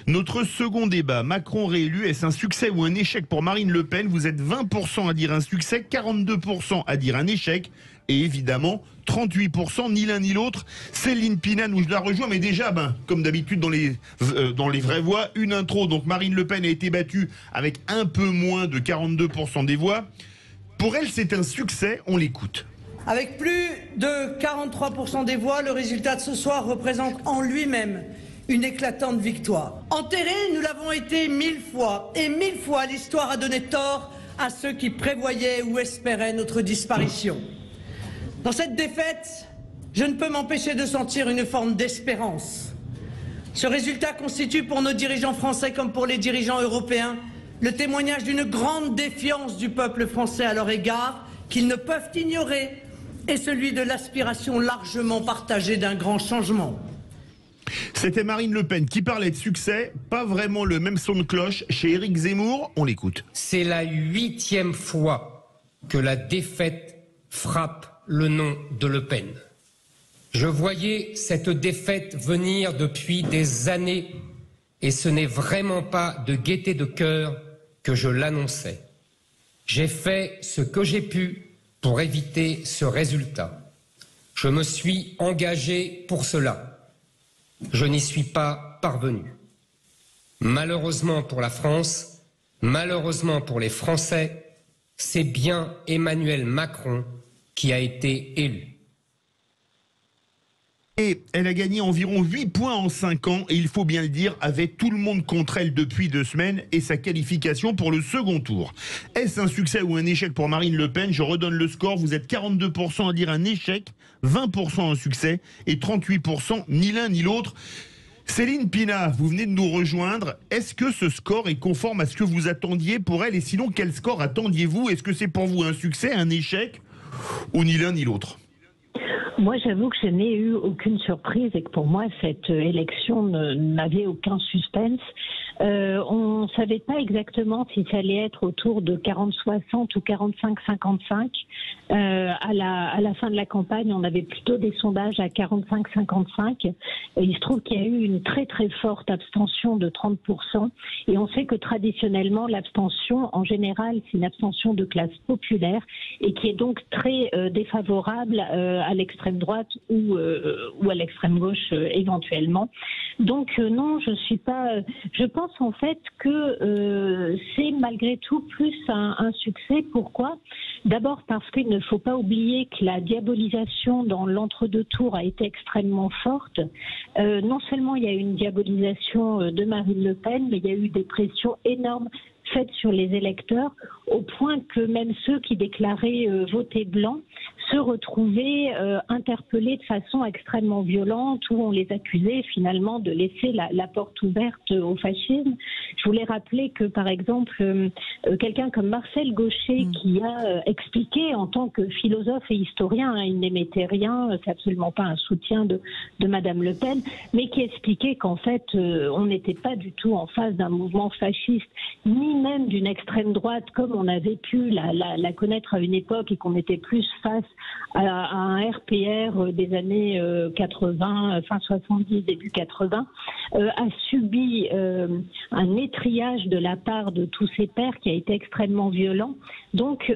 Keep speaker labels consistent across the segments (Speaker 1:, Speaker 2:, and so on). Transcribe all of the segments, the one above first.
Speaker 1: Notre second débat, Macron réélu, est-ce un succès ou un échec pour Marine Le Pen? Vous êtes 20% à dire un succès, 42% à dire un échec, et évidemment 38% ni l'un ni l'autre. Céline Pina, où je la rejoins, mais déjà, comme d'habitude dans les vraies voix, une intro. Donc Marine Le Pen a été battue avec un peu moins de 42% des voix. Pour elle, c'est un succès, on l'écoute.
Speaker 2: Avec plus de 43% des voix, le résultat de ce soir représente en lui-même une éclatante victoire. Enterrés, nous l'avons été 1000 fois, et 1000 fois l'histoire a donné tort à ceux qui prévoyaient ou espéraient notre disparition. Dans cette défaite, je ne peux m'empêcher de sentir une forme d'espérance. Ce résultat constitue pour nos dirigeants français comme pour les dirigeants européens le témoignage d'une grande défiance du peuple français à leur égard qu'ils ne peuvent ignorer, et celui de l'aspiration largement partagée d'un grand changement.
Speaker 1: C'était Marine Le Pen qui parlait de succès, pas vraiment le même son de cloche chez Éric Zemmour, on l'écoute.
Speaker 3: C'est la 8e fois que la défaite frappe le nom de Le Pen. Je voyais cette défaite venir depuis des années et ce n'est vraiment pas de gaieté de cœur que je l'annonçais. J'ai fait ce que j'ai pu pour éviter ce résultat. Je me suis engagé pour cela. Je n'y suis pas parvenu. Malheureusement pour la France, malheureusement pour les Français, c'est bien Emmanuel Macron qui a été élu.
Speaker 1: Et elle a gagné environ 8 points en 5 ans, et il faut bien le dire, avec tout le monde contre elle depuis 2 semaines et sa qualification pour le second tour. Est-ce un succès ou un échec pour Marine Le Pen? Je redonne le score, vous êtes 42% à dire un échec, 20% un succès et 38% ni l'un ni l'autre. Céline Pina, vous venez de nous rejoindre. Est-ce que ce score est conforme à ce que vous attendiez pour elle? Et sinon, quel score attendiez-vous? Est-ce que c'est pour vous un succès, un échec ou ni l'un ni l'autre?
Speaker 4: Moi, j'avoue que je n'ai eu aucune surprise et que pour moi, cette élection n'avait aucun suspense. On ne savait pas exactement si ça allait être autour de 40-60 ou 45-55. À la fin de la campagne, on avait plutôt des sondages à 45-55. Il se trouve qu'il y a eu une très très forte abstention de 30%. Et on sait que traditionnellement, l'abstention, en général, c'est une abstention de classe populaire et qui est donc très défavorable à l'extrême droite ou à l'extrême gauche éventuellement. Donc non, je suis pas. Je pense en fait que c'est malgré tout plus un succès. Pourquoi? D'abord parce qu'il ne faut pas oublier que la diabolisation dans l'entre-deux tours a été extrêmement forte. Non seulement il y a eu une diabolisation de Marine Le Pen, mais il y a eu des pressions énormes faites sur les électeurs, au point que même ceux qui déclaraient voter blanc se retrouvaient interpellés de façon extrêmement violente, où on les accusait finalement de laisser la porte ouverte au fascisme. Je voulais rappeler que, par exemple, quelqu'un comme Marcel Gauchet, qui a expliqué en tant que philosophe et historien, il n'émettait rien, c'est absolument pas un soutien de Madame Le Pen, mais qui expliquait qu'en fait, on n'était pas du tout en face d'un mouvement fasciste, ni même d'une extrême droite comme on avait pu la connaître à une époque, et qu'on était plus face à un RPR des années 80, fin 70, début 80, a subi un étrillage de la part de tous ses pairs qui a été extrêmement violent. Donc,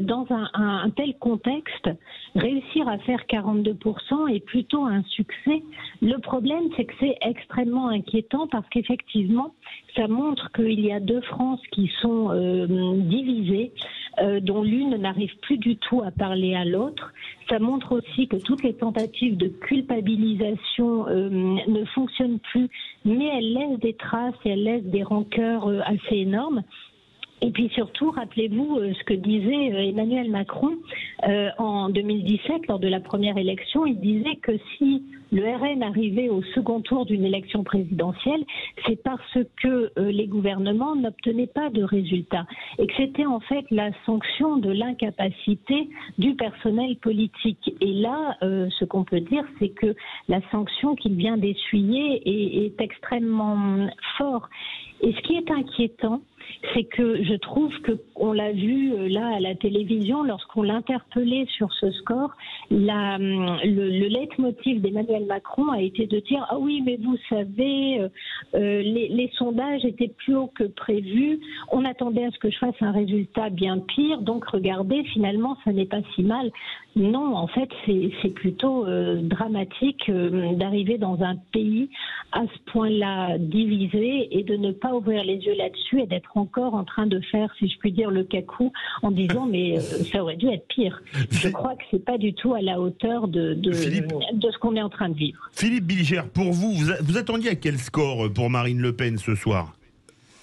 Speaker 4: dans un tel contexte, réussir à faire 42% est plutôt un succès. Le problème, c'est que c'est extrêmement inquiétant parce qu'effectivement, ça montre qu'il y a deux France qui sont divisées, dont l'une n'arrive plus du tout à parler à l'autre. Ça montre aussi que toutes les tentatives de culpabilisation ne fonctionnent plus, mais elles laissent des traces et elles laissent des rancœurs assez énormes. Et puis surtout, rappelez-vous ce que disait Emmanuel Macron en 2017, lors de la première élection. Il disait que si le RN arrivait au second tour d'une élection présidentielle, c'est parce que les gouvernements n'obtenaient pas de résultats. Et que c'était en fait la sanction de l'incapacité du personnel politique. Et là, ce qu'on peut dire, c'est que la sanction qu'il vient d'essuyer est extrêmement forte. Et ce qui est inquiétant, c'est que je trouve qu'on l'a vu là à la télévision, lorsqu'on l'interpellait sur ce score, le leitmotiv d'Emmanuel Macron a été de dire « Ah oui, mais vous savez, les sondages étaient plus hauts que prévu, on attendait à ce que je fasse un résultat bien pire, donc regardez, finalement, ça n'est pas si mal. » Non, en fait, c'est plutôt dramatique d'arriver dans un pays à ce point-là divisé et de ne pas ouvrir les yeux là-dessus et d'être encore en train de faire, si je puis dire, le cacou en disant mais ça aurait dû être pire. Je crois que c'est pas du tout à la hauteur de ce qu'on est en train de vivre.
Speaker 1: Philippe Bilger, pour vous attendiez à quel score pour Marine Le Pen ce soir ?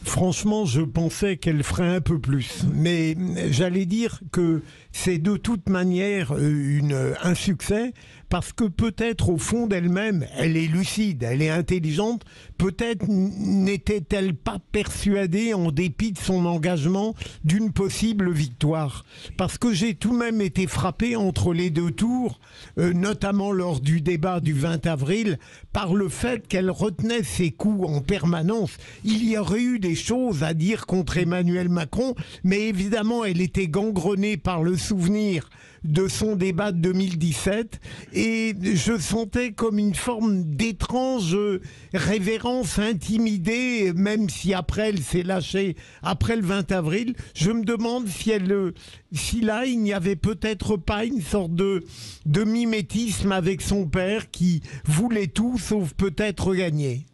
Speaker 5: Franchement, je pensais qu'elle ferait un peu plus. Mais j'allais dire que c'est de toute manière un succès, parce que peut-être au fond d'elle-même, elle est lucide, elle est intelligente, peut-être n'était-elle pas persuadée, en dépit de son engagement, d'une possible victoire. Parce que j'ai tout de même été frappé entre les deux tours, notamment lors du débat du 20 avril, par le fait qu'elle retenait ses coups en permanence. Il y aurait eu des choses à dire contre Emmanuel Macron, mais évidemment elle était gangrenée par le souvenir de son débat de 2017 et je sentais comme une forme d'étrange révérence intimidée, même si après elle s'est lâchée après le 20 avril. Je me demande si là il n'y avait peut-être pas une sorte de mimétisme avec son père qui voulait tout sauf peut-être gagner.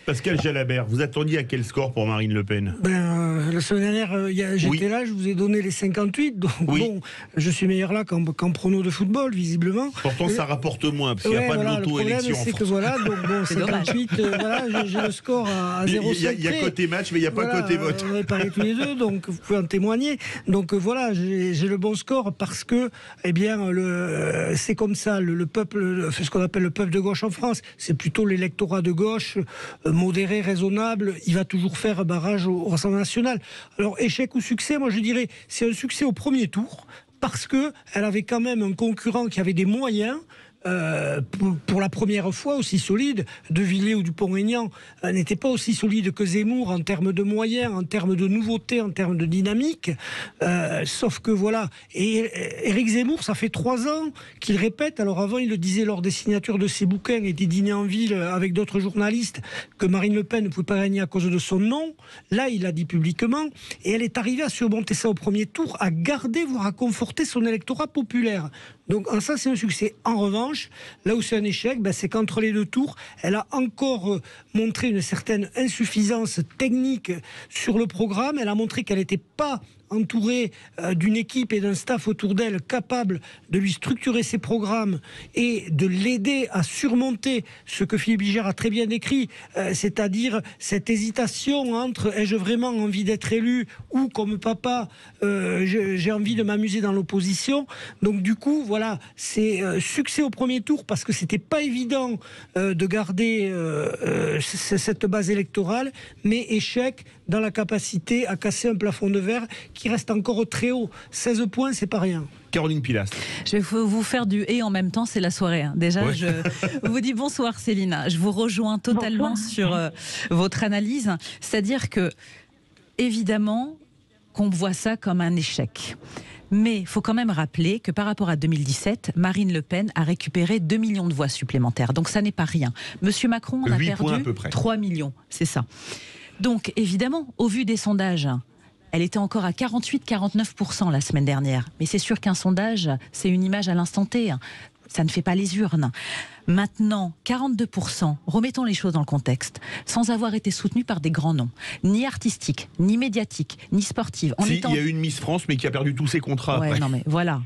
Speaker 1: Pascal Jalabert, vous attendiez à quel score pour Marine Le Pen ?
Speaker 6: La semaine dernière, j'étais là, je vous ai donné les 58, donc bon, je suis meilleur là qu'en prono de football, visiblement.
Speaker 1: Pourtant, ça rapporte moins, parce qu'il n'y a pas de l'auto-élection.
Speaker 6: Le problème, c'est que voilà, donc bon, 58, voilà, j'ai le score à 0,5.
Speaker 1: Il y a côté match, mais il n'y a pas côté vote.
Speaker 6: On est pareil tous les deux, donc vous pouvez en témoigner. Donc voilà, j'ai le bon score parce que, eh bien, c'est comme ça, le peuple, ce qu'on appelle le peuple de gauche en France, c'est plutôt l'électorat de gauche, modéré, raisonnable, il va toujours faire barrage au Rassemblement national. Alors, échec ou succès, moi je dirais, c'est un succès au premier tour, parce qu'elle avait quand même un concurrent qui avait des moyens, pour la première fois aussi solide. De Villiers ou Dupont-Aignan n'était pas aussi solide que Zemmour en termes de moyens, en termes de nouveautés, en termes de dynamique. Sauf que voilà, et Éric Zemmour, ça fait 3 ans qu'il répète, alors avant il le disait lors des signatures de ses bouquins et des dîners en ville avec d'autres journalistes, que Marine Le Pen ne pouvait pas gagner à cause de son nom. Là, il l'a dit publiquement, et elle est arrivée à surmonter ça au premier tour, à garder, voire à conforter son électorat populaire. Donc ça, c'est un succès. En revanche, là où c'est un échec, c'est qu'entre les deux tours, elle a encore montré une certaine insuffisance technique sur le programme. Elle a montré qu'elle n'était pas entourée d'une équipe et d'un staff autour d'elle capable de lui structurer ses programmes et de l'aider à surmonter ce que Philippe Bilger a très bien décrit, c'est-à-dire cette hésitation entre ai-je vraiment envie d'être élu ou comme papa j'ai envie de m'amuser dans l'opposition. Donc du coup voilà, c'est succès au premier tour parce que c'était pas évident de garder cette base électorale, mais échec dans la capacité à casser un plafond de verre qui reste encore très haut. 16 points, c'est pas rien.
Speaker 1: Caroline Pilastre.
Speaker 7: Je vais vous faire du et en même temps, c'est la soirée. Déjà,
Speaker 1: ouais.
Speaker 7: Je vous dis bonsoir Céline. Je vous rejoins totalement sur votre analyse. C'est-à-dire que, évidemment, qu'on voit ça comme un échec. Mais il faut quand même rappeler que par rapport à 2017, Marine Le Pen a récupéré 2 millions de voix supplémentaires. Donc ça n'est pas rien. Monsieur Macron en a perdu 3 millions. C'est ça. Donc évidemment, au vu des sondages, elle était encore à 48-49% la semaine dernière. Mais c'est sûr qu'un sondage, c'est une image à l'instant T. Ça ne fait pas les urnes. Maintenant, 42%, remettons les choses dans le contexte, sans avoir été soutenu par des grands noms, ni artistiques, ni médiatiques, ni sportives.
Speaker 1: Il y a eu une Miss France, mais qui a perdu tous ses contrats.
Speaker 7: Ouais, non mais voilà.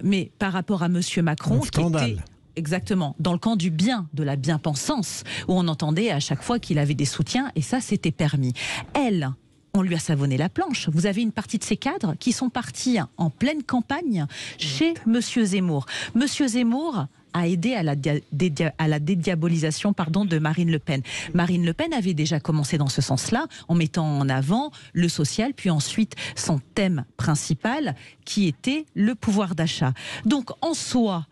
Speaker 7: Mais par rapport à Monsieur Macron, qui était exactement dans le camp du bien, de la bien-pensance, où on entendait à chaque fois qu'il avait des soutiens, et ça, c'était permis. Elle, on lui a savonné la planche. Vous avez une partie de ces cadres qui sont partis en pleine campagne chez Monsieur Zemmour. Monsieur Zemmour a aidé à la dédiabolisation de Marine Le Pen. Marine Le Pen avait déjà commencé dans ce sens-là, en mettant en avant le social, puis ensuite son thème principal, qui était le pouvoir d'achat. Donc, en soi,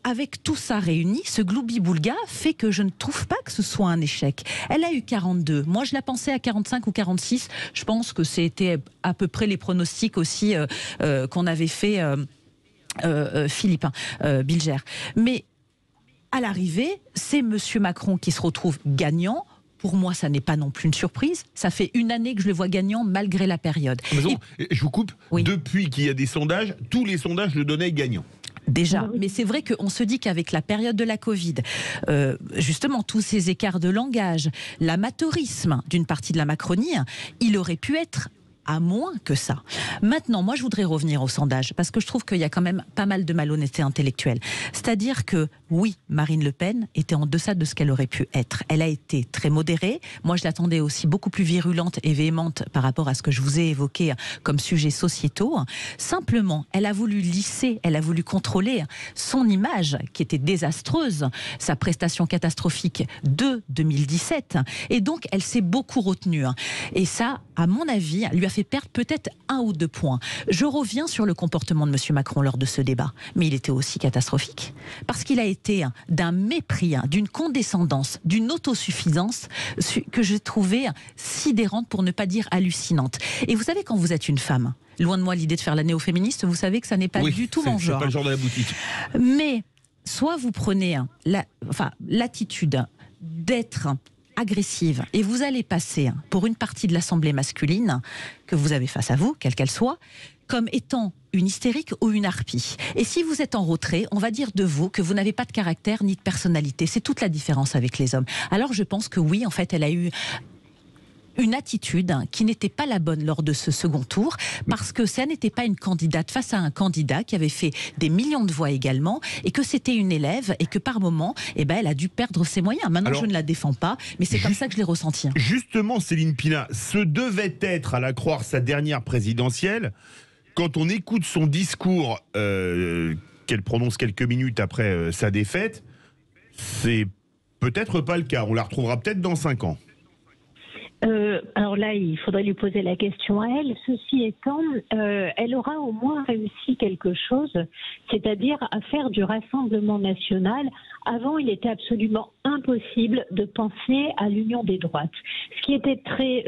Speaker 7: avec tout ça réuni, ce gloubi-boulga fait que je ne trouve pas que ce soit un échec. Elle a eu 42. Moi, je la pensais à 45 ou 46. Je pense que c'était à peu près les pronostics aussi qu'on avait fait Philippe Bilger. Mais à l'arrivée, c'est M. Macron qui se retrouve gagnant. Pour moi, ça n'est pas non plus une surprise. Ça fait une année que je le vois gagnant malgré la période.
Speaker 1: Je vous coupe.
Speaker 7: Oui.
Speaker 1: Depuis qu'il y a des sondages, tous les sondages le donnaient gagnant.
Speaker 7: Déjà, mais c'est vrai qu'on se dit qu'avec la période de la Covid, justement tous ces écarts de langage, l'amateurisme d'une partie de la Macronie, il aurait pu être à moins que ça. Maintenant, moi, je voudrais revenir au sondage, parce que je trouve qu'il y a quand même pas mal de malhonnêteté intellectuelle. C'est-à-dire que, oui, Marine Le Pen était en deçà de ce qu'elle aurait pu être. Elle a été très modérée. Moi, je l'attendais aussi beaucoup plus virulente et véhémente par rapport à ce que je vous ai évoqué comme sujets sociétaux. Simplement, elle a voulu lisser, elle a voulu contrôler son image, qui était désastreuse, sa prestation catastrophique de 2017. Et donc, elle s'est beaucoup retenue. Et ça, à mon avis, lui a fait perdre peut-être 1 ou 2 points. Je reviens sur le comportement de M. Macron lors de ce débat, mais il était aussi catastrophique, parce qu'il a été d'un mépris, d'une condescendance, d'une autosuffisance que j'ai trouvée sidérante, pour ne pas dire hallucinante. Et vous savez, quand vous êtes une femme, loin de moi l'idée de faire la néo-féministe, vous savez que ça n'est pas du tout mon genre.
Speaker 1: C'est pas le genre de la boutique.
Speaker 7: Mais soit vous prenez l'attitude d'être agressive et vous allez passer pour une partie de l'Assemblée masculine que vous avez face à vous, quelle qu'elle soit, comme étant une hystérique ou une harpie. Et si vous êtes en retrait, on va dire de vous que vous n'avez pas de caractère ni de personnalité. C'est toute la différence avec les hommes. Alors je pense que oui, en fait, elle a eu une attitude qui n'était pas la bonne lors de ce second tour, parce que ça n'était pas une candidate face à un candidat qui avait fait des millions de voix également, et que c'était une élève, et que par moment, elle a dû perdre ses moyens. Maintenant, alors, je ne la défends pas, mais c'est comme ça que je l'ai ressenti.
Speaker 1: Justement, Céline Pina, ce devait être, à la croire, sa dernière présidentielle. Quand on écoute son discours qu'elle prononce quelques minutes après sa défaite, c'est peut-être pas le cas. On la retrouvera peut-être dans 5 ans.
Speaker 4: Alors là, il faudrait lui poser la question à elle. Ceci étant, elle aura au moins réussi quelque chose, c'est-à-dire à faire du Rassemblement national. Avant, il était absolument impossible de penser à l'union des droites, ce qui était très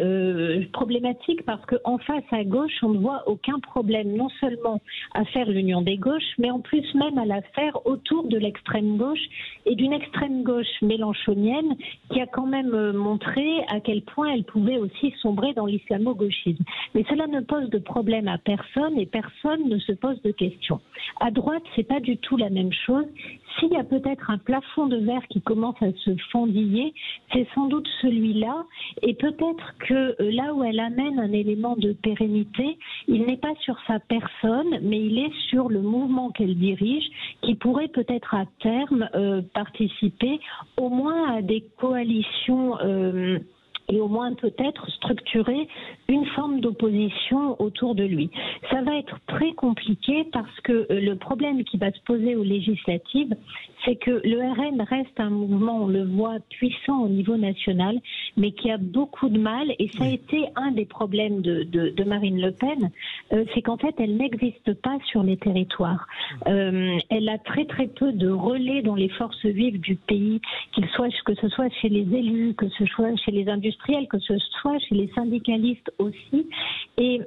Speaker 4: problématique, parce qu'en face, à gauche, on ne voit aucun problème, non seulement à faire l'union des gauches, mais en plus même à la faire autour de l'extrême gauche, et d'une extrême gauche mélenchonienne qui a quand même montré à quel point elle pouvait aussi sombrer dans l'islamo-gauchisme. Mais cela ne pose de problème à personne, et personne ne se pose de questions. À droite, c'est pas du tout la même chose. S'il y a peut-être un plafond de verre qui commence à se fendiller, c'est sans doute celui-là, et peut-être que là où elle amène un élément de pérennité, il n'est pas sur sa personne, mais il est sur le mouvement qu'elle dirige, qui pourrait peut-être à terme participer au moins à des coalitions et au moins peut-être structurer une forme d'opposition autour de lui. Ça va être très compliqué, parce que le problème qui va se poser aux législatives, c'est que le RN reste un mouvement, on le voit, puissant au niveau national, mais qui a beaucoup de mal, et ça a été un des problèmes de Marine Le Pen, c'est qu'en fait, elle n'existe pas sur les territoires. Elle a très très peu de relais dans les forces vives du pays, que ce soit chez les élus, que ce soit chez les industriels, que ce soit chez les syndicalistes aussi, et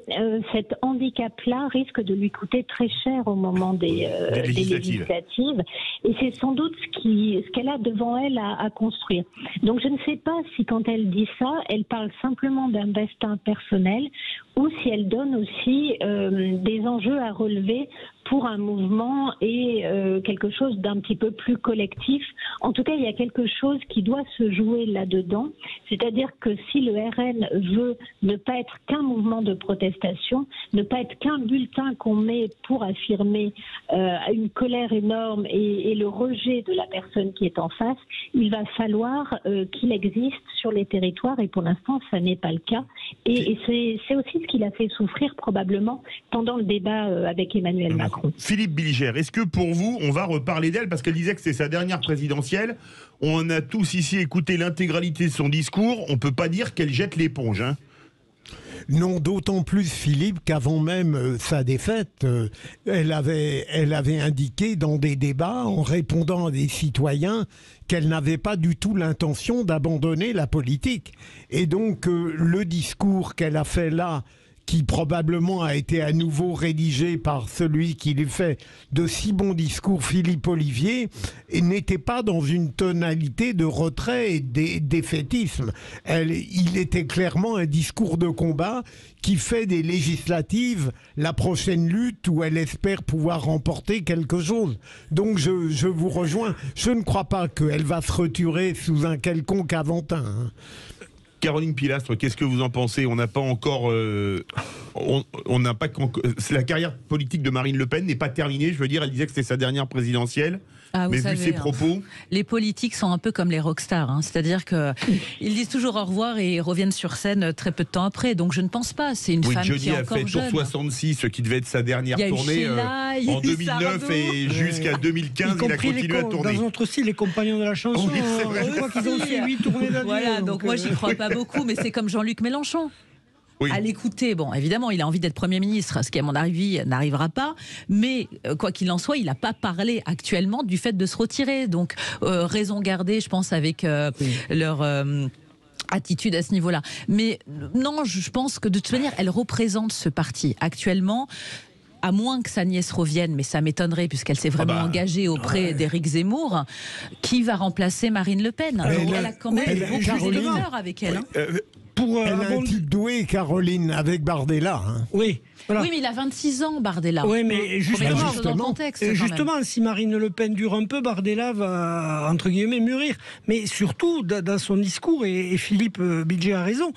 Speaker 4: cet handicap-là risque de lui coûter très cher au moment des législatives, et c'est sans doute ce qu'elle a devant elle à construire. Donc je ne sais pas si quand elle dit ça, elle parle simplement d'un destin personnel, ou si elle donne aussi des enjeux à relever pour un mouvement et quelque chose d'un petit peu plus collectif. En tout cas, il y a quelque chose qui doit se jouer là-dedans, c'est-à-dire que si le RN veut ne pas être qu'un mouvement de protestation, ne pas être qu'un bulletin qu'on met pour affirmer une colère énorme et le rejet de la personne qui est en face, il va falloir qu'il existe sur les territoires, et pour l'instant, ça n'est pas le cas. Et c'est aussi ce qui l'a fait souffrir probablement pendant le débat avec Emmanuel Macron.
Speaker 1: Philippe Bilger, est-ce que pour vous, on va reparler d'elle, parce qu'elle disait que c'est sa dernière présidentielle? On a tous ici écouté l'intégralité de son discours, on ne peut pas dire qu'elle jette l'éponge, hein.
Speaker 5: Non, d'autant plus, Philippe, qu'avant même sa défaite, elle avait indiqué dans des débats, en répondant à des citoyens, qu'elle n'avait pas du tout l'intention d'abandonner la politique. Et donc, le discours qu'elle a fait là, qui probablement a été à nouveau rédigé par celui qui lui fait de si bons discours, Philippe Ollivier, et n'était pas dans une tonalité de retrait et défaitisme. Il était clairement un discours de combat qui fait des législatives la prochaine lutte où elle espère pouvoir remporter quelque chose. Donc je vous rejoins. Je ne crois pas qu'elle va se retirer sous un quelconque Aventin, hein.
Speaker 1: Caroline Pilastre, qu'est-ce que vous en pensez? On n'a pas encore, la carrière politique de Marine Le Pen n'est pas terminée. Je veux dire, elle disait que c'était sa dernière présidentielle.
Speaker 7: Ah,
Speaker 1: mais vu ses propos,
Speaker 7: les politiques sont un peu comme les rockstars, hein. C'est-à-dire que ils disent toujours au revoir et ils reviennent sur scène très peu de temps après. Donc je ne pense pas. C'est une femme
Speaker 1: Johnny
Speaker 7: qui est encore jeune.
Speaker 1: a fait Tour 66, ce qui devait être sa dernière tournée
Speaker 7: Sheila,
Speaker 1: en 2009 et jusqu'à 2015, il a continué à tourner.
Speaker 6: Dans notre style, les compagnons de la chanson,
Speaker 1: oui,
Speaker 6: je crois qu'ils ont fait 8 tournées d'adieu.
Speaker 7: Voilà, donc moi j'y crois pas beaucoup, mais c'est comme Jean-Luc Mélenchon.
Speaker 1: Oui.
Speaker 7: À l'écouter, bon, évidemment, il a envie d'être Premier ministre, ce qui, à mon avis, n'arrivera pas. Mais, quoi qu'il en soit, il n'a pas parlé actuellement du fait de se retirer. Donc, raison gardée, je pense, avec leur attitude à ce niveau-là. Mais non, je pense que de toute manière, elle représente ce parti. Actuellement, à moins que sa nièce revienne, mais ça m'étonnerait puisqu'elle s'est vraiment engagée auprès d'Éric Zemmour, qui va remplacer Marine Le Pen. Elle a quand même beaucoup d'électeurs avec elle.
Speaker 5: Elle a un type doué, Caroline, avec Bardella. Hein.
Speaker 6: Oui. Voilà.
Speaker 7: Oui, mais il a 26 ans, Bardella.
Speaker 6: Oui, mais justement, si Marine Le Pen dure un peu, Bardella va, entre guillemets, mûrir. Mais surtout, dans son discours, et Philippe Bilger a raison,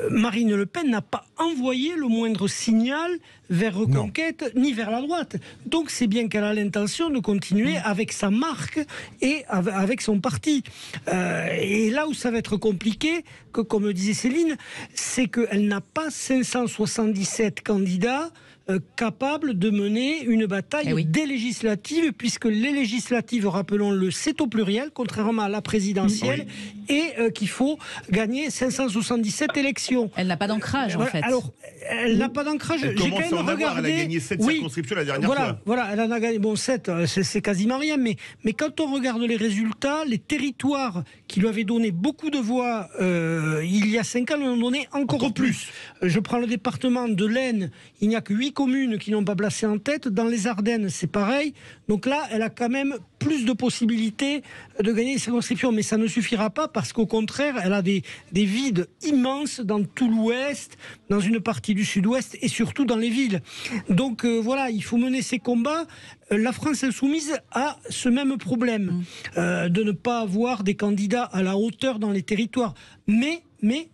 Speaker 6: Marine Le Pen n'a pas envoyé le moindre signal vers Reconquête, ni vers la droite. Donc c'est bien qu'elle a l'intention de continuer avec sa marque et avec son parti. Et là où ça va être compliqué, comme disait Céline, c'est qu'elle n'a pas 577 candidats capable de mener une bataille des législatives, puisque les législatives, rappelons-le, c'est au pluriel, contrairement à la présidentielle, et qu'il faut gagner 577 élections.
Speaker 7: Elle n'a pas d'ancrage, en fait.
Speaker 6: Alors, elle n'a pas d'ancrage.
Speaker 1: J'ai quand même regardé. Elle a gagné 7 circonscriptions la dernière fois.
Speaker 6: Voilà, elle en a gagné 7, c'est quasiment rien, mais quand on regarde les résultats, les territoires qui lui avaient donné beaucoup de voix il y a 5 ans, lui en ont donné encore plus. Je prends le département de l'Aisne, il n'y a que 8 communes qui n'ont pas placé en tête. Dans les Ardennes, c'est pareil. Donc là, elle a quand même plus de possibilités de gagner les circonscriptions. Mais ça ne suffira pas parce qu'au contraire, elle a des vides immenses dans tout l'Ouest, dans une partie du Sud-Ouest et surtout dans les villes. Donc voilà, il faut mener ces combats. La France insoumise a ce même problème de ne pas avoir des candidats à la hauteur dans les territoires. Mais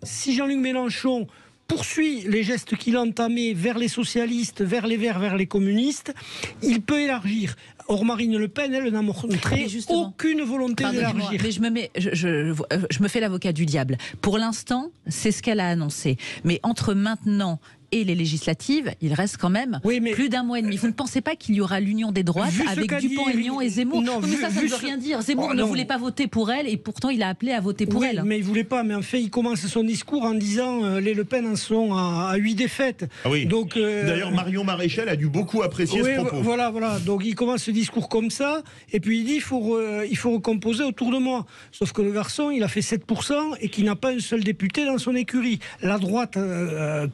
Speaker 6: si Jean-Luc Mélenchon poursuit les gestes qu'il a entamés vers les socialistes, vers les Verts, vers les communistes, il peut élargir. Or, Marine Le Pen, elle n'a montré aucune volonté d'élargir.
Speaker 7: Mais je me fais l'avocat du diable. Pour l'instant, c'est ce qu'elle a annoncé. Mais entre maintenant et les législatives, il reste quand même plus d'un mois et demi. Vous ne pensez pas qu'il y aura l'union des droites avec Dupont-Aignan et Zemmour? Non, mais ça ne veut rien dire. Zemmour ne voulait pas voter pour elle et pourtant il a appelé à voter pour elle.
Speaker 6: Mais il ne voulait pas. Mais en fait, il commence son discours en disant les Le Pen en sont à 8 défaites.
Speaker 1: Ah oui.
Speaker 6: Donc,
Speaker 1: d'ailleurs, Marion Maréchal a dû beaucoup apprécier ce propos.
Speaker 6: Voilà. Donc il commence ce discours comme ça et puis il dit il faut recomposer autour de moi. Sauf que le garçon, il a fait 7% et qu'il n'a pas un seul député dans son écurie. La droite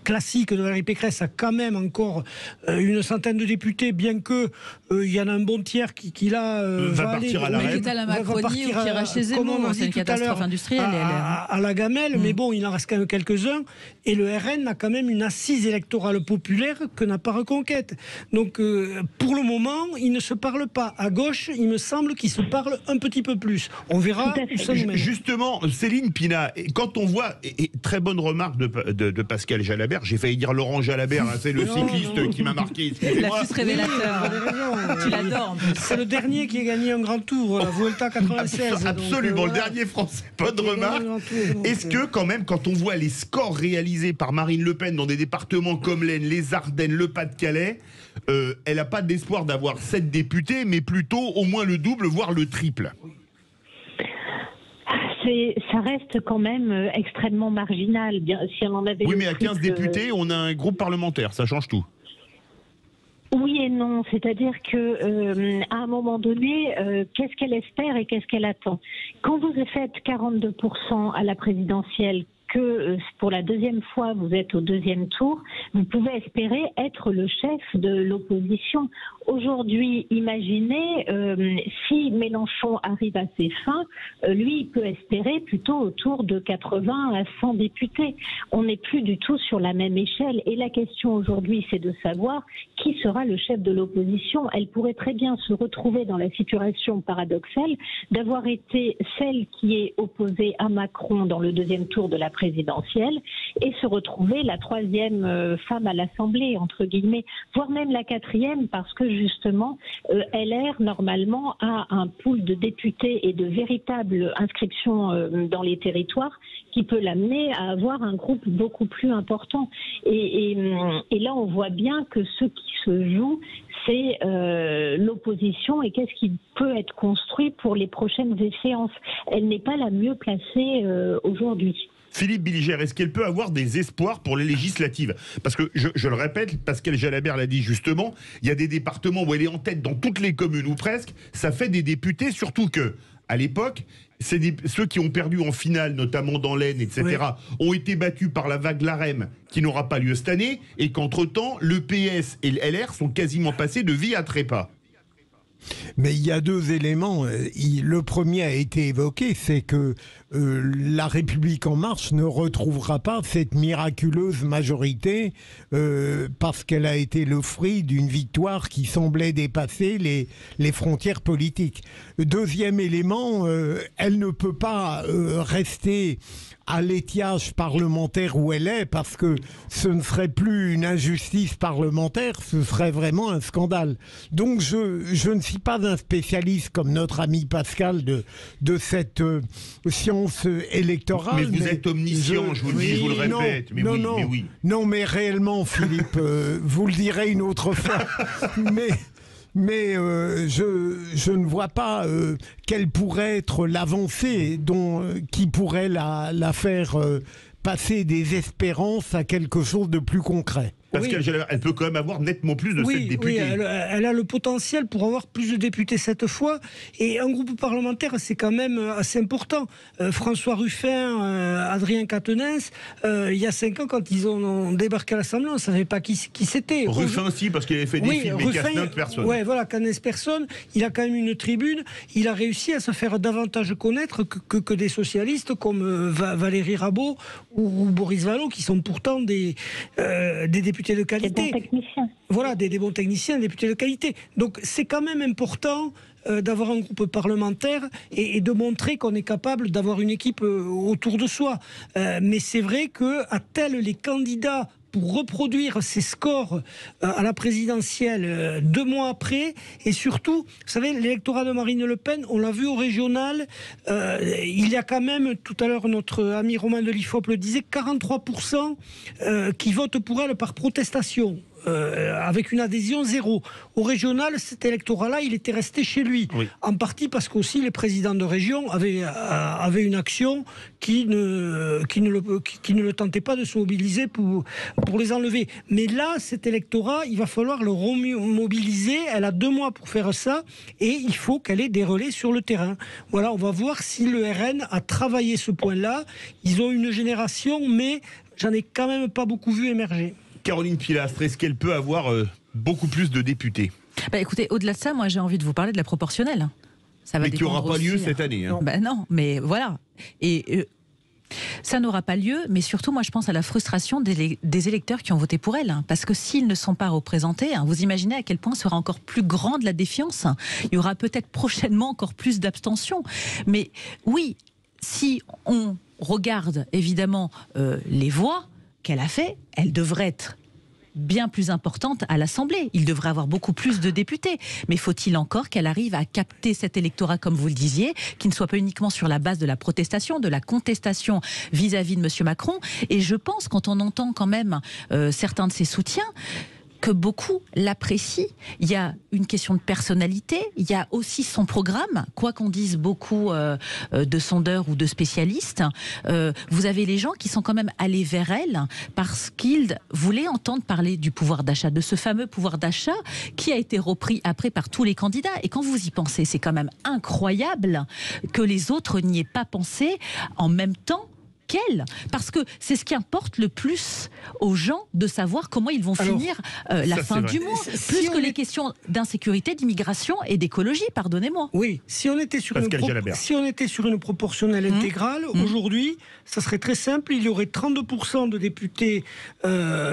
Speaker 6: classique de Valérie Pécresse a quand même encore une centaine de députés, bien que il y en a un bon tiers qui là
Speaker 1: va partir à la reine.
Speaker 7: Qui est à la Macronie ou qui ira chez Zemmour, c'est une catastrophe industrielle.
Speaker 6: À la gamelle, mais bon, il en reste quand même quelques-uns. Et le RN a quand même une assise électorale populaire que n'a pas Reconquête. Donc, pour le moment, ils ne se parlent pas. À gauche, il me semble qu'ils se parlent un petit peu plus. On verra où ça nous mène.
Speaker 1: Justement, Céline Pina, quand on voit, et très bonne remarque de Pascal Jalabert, j'ai failli dire Laurent Jalabert, hein, c'est le cycliste qui m'a marqué, excusez-moi.
Speaker 7: Lapsus révélateur. Tu l'adores.
Speaker 6: C'est le dernier qui a gagné un grand tour, la Vuelta 96.
Speaker 1: Absolument, donc, le dernier français, bonne remarque. Est-ce que quand même, quand on voit les scores réalisés par Marine Le Pen dans des départements comme l'Aisne, les Ardennes, le Pas-de-Calais, elle n'a pas d'espoir d'avoir 7 députés, mais plutôt au moins le double, voire le triple?
Speaker 4: ça reste quand même extrêmement marginal. Bien, si on en avait
Speaker 1: oui, mais à 15 députés, on a un groupe parlementaire, ça change tout.
Speaker 4: Oui et non, c'est-à-dire que à un moment donné, qu'est-ce qu'elle espère et qu'est-ce qu'elle attend? Quand vous faites 42% à la présidentielle, que pour la deuxième fois vous êtes au deuxième tour, vous pouvez espérer être le chef de l'opposition. Aujourd'hui, imaginez si Mélenchon arrive à ses fins, lui il peut espérer plutôt autour de 80 à 100 députés. On n'est plus du tout sur la même échelle et la question aujourd'hui c'est de savoir qui sera le chef de l'opposition. Elle pourrait très bien se retrouver dans la situation paradoxale d'avoir été celle qui est opposée à Macron dans le deuxième tour de la présidentielle et se retrouver la troisième femme à l'Assemblée, entre guillemets, voire même la quatrième, parce que justement, LR, normalement, a un pool de députés et de véritables inscriptions dans les territoires qui peut l'amener à avoir un groupe beaucoup plus important. Et là, on voit bien que ce qui se joue, c'est l'opposition et qu'est-ce qui peut être construit pour les prochaines échéances. Elle n'est pas la mieux placée aujourd'hui.
Speaker 1: Philippe Billiger, est-ce qu'elle peut avoir des espoirs pour les législatives? Parce que, je le répète, Pascal Jalabert l'a dit justement, il y a des départements où elle est en tête dans toutes les communes ou presque, ça fait des députés, surtout que, à l'époque, ceux qui ont perdu en finale, notamment dans l'Aisne, etc., oui, ont été battus par la vague LAREM, qui n'aura pas lieu cette année, et qu'entre-temps, le PS et le LR sont quasiment passés de vie à trépas.
Speaker 5: Mais il y a deux éléments. Le premier a été évoqué, c'est que la République en marche ne retrouvera pas cette miraculeuse majorité parce qu'elle a été le fruit d'une victoire qui semblait dépasser les frontières politiques. Deuxième élément, elle ne peut pas rester à l'étiage parlementaire où elle est, parce que ce ne serait plus une injustice parlementaire, ce serait vraiment un scandale. Donc je ne suis pas un spécialiste comme notre ami Pascal de cette science électorale.
Speaker 1: Mais vous êtes omniscient, je vous le dis, je vous le répète.
Speaker 5: Non, mais réellement, Philippe, vous le direz une autre fois. Mais je ne vois pas quelle pourrait être l'avancée qui pourrait la faire passer des espérances à quelque chose de plus concret.
Speaker 1: Parce qu'elle peut quand même avoir nettement plus de 7 députés.
Speaker 6: Oui, elle a le potentiel pour avoir plus de députés cette fois. Et un groupe parlementaire, c'est quand même assez important. François Ruffin, Adrien Quatennens, il y a 5 ans, quand ils ont débarqué à l'Assemblée, on ne savait pas qui c'était.
Speaker 1: Ruffin aussi, parce qu'il avait fait des films, mais Cazeneuve, personne.
Speaker 6: Oui, voilà, Cazeneuve, personne. Il a quand même une tribune. Il a réussi à se faire davantage connaître que des socialistes comme Valérie Rabault ou Boris Vallaud, qui sont pourtant des députés de qualité.
Speaker 4: Des bons techniciens.
Speaker 6: Voilà, des bons techniciens, des députés de qualité. Donc c'est quand même important d'avoir un groupe parlementaire et de montrer qu'on est capable d'avoir une équipe autour de soi. Mais c'est vrai qu'à tel les candidats pour reproduire ces scores à la présidentielle 2 mois après, et surtout, vous savez, l'électorat de Marine Le Pen, on l'a vu au régional, il y a quand même, tout à l'heure notre ami Romain de l'IFOP le disait, 43% qui votent pour elle par protestation. Avec une adhésion 0. Au régional, cet électorat-là, il était resté chez lui. Oui. En partie parce qu'aussi les présidents de région avaient une action qui ne le tentait pas de se mobiliser pour les enlever. Mais là, cet électorat, il va falloir le remobiliser. Elle a 2 mois pour faire ça et il faut qu'elle ait des relais sur le terrain. Voilà, on va voir si le RN a travaillé ce point-là. Ils ont une génération, mais j'en ai quand même pas beaucoup vu émerger.
Speaker 1: Caroline Pilastre, est-ce qu'elle peut avoir beaucoup plus de députés?
Speaker 7: Écoutez, au-delà de ça, moi j'ai envie de vous parler de la proportionnelle. Ça va
Speaker 1: mais qui n'aura pas lieu cette année. Hein.
Speaker 7: Non, mais voilà. Et ça n'aura pas lieu, mais surtout, moi je pense à la frustration des électeurs qui ont voté pour elle. Parce que s'ils ne sont pas représentés, vous imaginez à quel point sera encore plus grande la défiance. Il y aura peut-être prochainement encore plus d'abstention. Mais oui, si on regarde évidemment les voix qu'elle a fait, elle devrait être bien plus importante à l'Assemblée. Il devrait avoir beaucoup plus de députés. Mais faut-il encore qu'elle arrive à capter cet électorat, comme vous le disiez, qui ne soit pas uniquement sur la base de la protestation, de la contestation vis-à-vis de M. Macron. Et je pense, quand on entend quand même certains de ses soutiens, que beaucoup l'apprécient. Il y a une question de personnalité, il y a aussi son programme, quoi qu'on dise beaucoup de sondeurs ou de spécialistes. Vous avez les gens qui sont quand même allés vers elle parce qu'ils voulaient entendre parler du pouvoir d'achat, de ce fameux pouvoir d'achat qui a été repris après par tous les candidats. Et quand vous y pensez, c'est quand même incroyable que les autres n'y aient pas pensé en même temps qu'elle, parce que c'est ce qui importe le plus aux gens de savoir comment ils vont finir la fin du mois, plus que les questions d'insécurité, d'immigration et d'écologie, pardonnez-moi.
Speaker 6: Oui, si on était sur une proportionnelle intégrale, aujourd'hui, ça serait très simple, il y aurait 32% de députés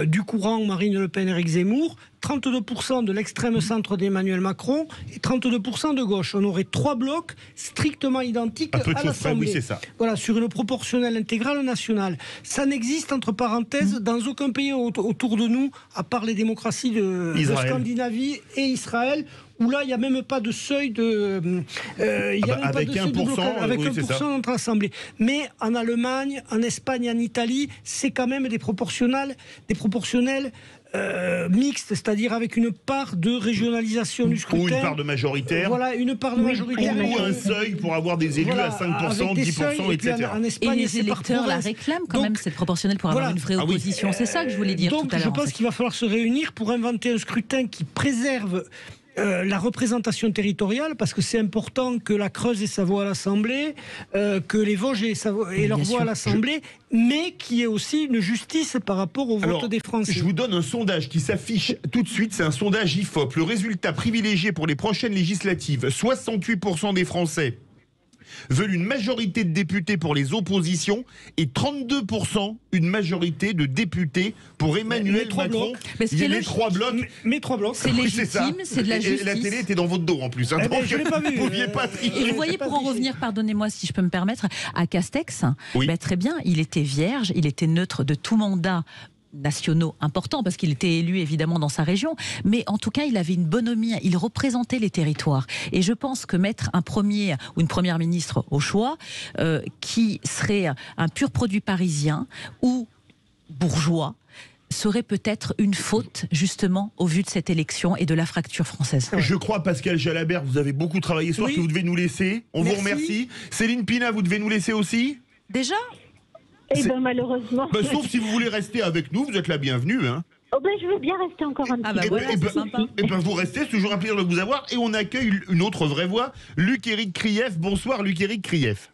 Speaker 6: du courant Marine Le Pen, Éric Zemmour, 32% de l'extrême centre d'Emmanuel Macron et 32% de gauche. On aurait 3 blocs strictement identiques à l'Assemblée.
Speaker 1: Oui, c'est ça.
Speaker 6: Voilà, sur une proportionnelle intégrale nationale. Ça n'existe, entre parenthèses, dans aucun pays autour de nous, à part les démocraties de Scandinavie et Israël, où là, il n'y a même pas de seuil de...
Speaker 1: avec 1%,
Speaker 6: avec
Speaker 1: oui,
Speaker 6: 1% entre l'Assemblée. Mais en Allemagne, en Espagne, en Italie, c'est quand même des proportionnels mixte, c'est-à-dire avec une part de régionalisation du scrutin.
Speaker 1: Ou une part de majoritaire.
Speaker 6: Voilà, une part de majoritaire.
Speaker 1: Ou un seuil pour avoir des élus à 5%, 10%, etc.
Speaker 6: En Espagne,
Speaker 7: et les électeurs la réclament quand même, cette proportionnelle, pour avoir une vraie opposition. C'est ça que je voulais dire tout à l'heure.
Speaker 6: Donc je pense qu'il va falloir se réunir pour inventer un scrutin qui préserve la représentation territoriale, parce que c'est important que la Creuse ait sa voix à l'Assemblée, que les Vosges aient leur voix à l'Assemblée, mais qui ait aussi une justice par rapport au vote des Français.
Speaker 1: Je vous donne un sondage qui s'affiche tout de suite, c'est un sondage IFOP. Le résultat privilégié pour les prochaines législatives, 68% des Français veulent une majorité de députés pour les oppositions et 32% une majorité de députés pour Emmanuel Macron. Il y a les 3 blocs.
Speaker 6: Mais 3 blocs.
Speaker 7: C'est légitime, c'est de la justice.
Speaker 1: Et la télé était dans votre dos en plus. Donc
Speaker 6: je l'ai pas vu.
Speaker 1: Vous pouviez pas tricher.
Speaker 7: Et vous voyez, pour en revenir, pardonnez-moi si je peux me permettre, à Castex, très bien, il était vierge, il était neutre de tout mandat nationaux importants, parce qu'il était élu évidemment dans sa région, mais en tout cas il avait une bonhomie, il représentait les territoires, et je pense que mettre un premier ou une première ministre au choix qui serait un pur produit parisien ou bourgeois serait peut-être une faute, justement, au vu de cette élection et de la fracture française.
Speaker 1: Je crois, Pascal Jalabert, vous avez beaucoup travaillé ce soir, que vous devez nous laisser. On vous remercie. Céline Pina, vous devez nous laisser aussi.
Speaker 7: Déjà ?
Speaker 4: Eh bien, malheureusement.
Speaker 1: Sauf si vous voulez rester avec nous, vous êtes la bienvenue. Hein.
Speaker 4: Oh ben, je veux bien rester encore un petit peu.
Speaker 7: C'est sympa.
Speaker 1: Vous restez, c'est toujours un plaisir de vous avoir. Et on accueille une autre vraie voix, Luc-Éric Krief. Bonsoir, Luc-Éric Krief.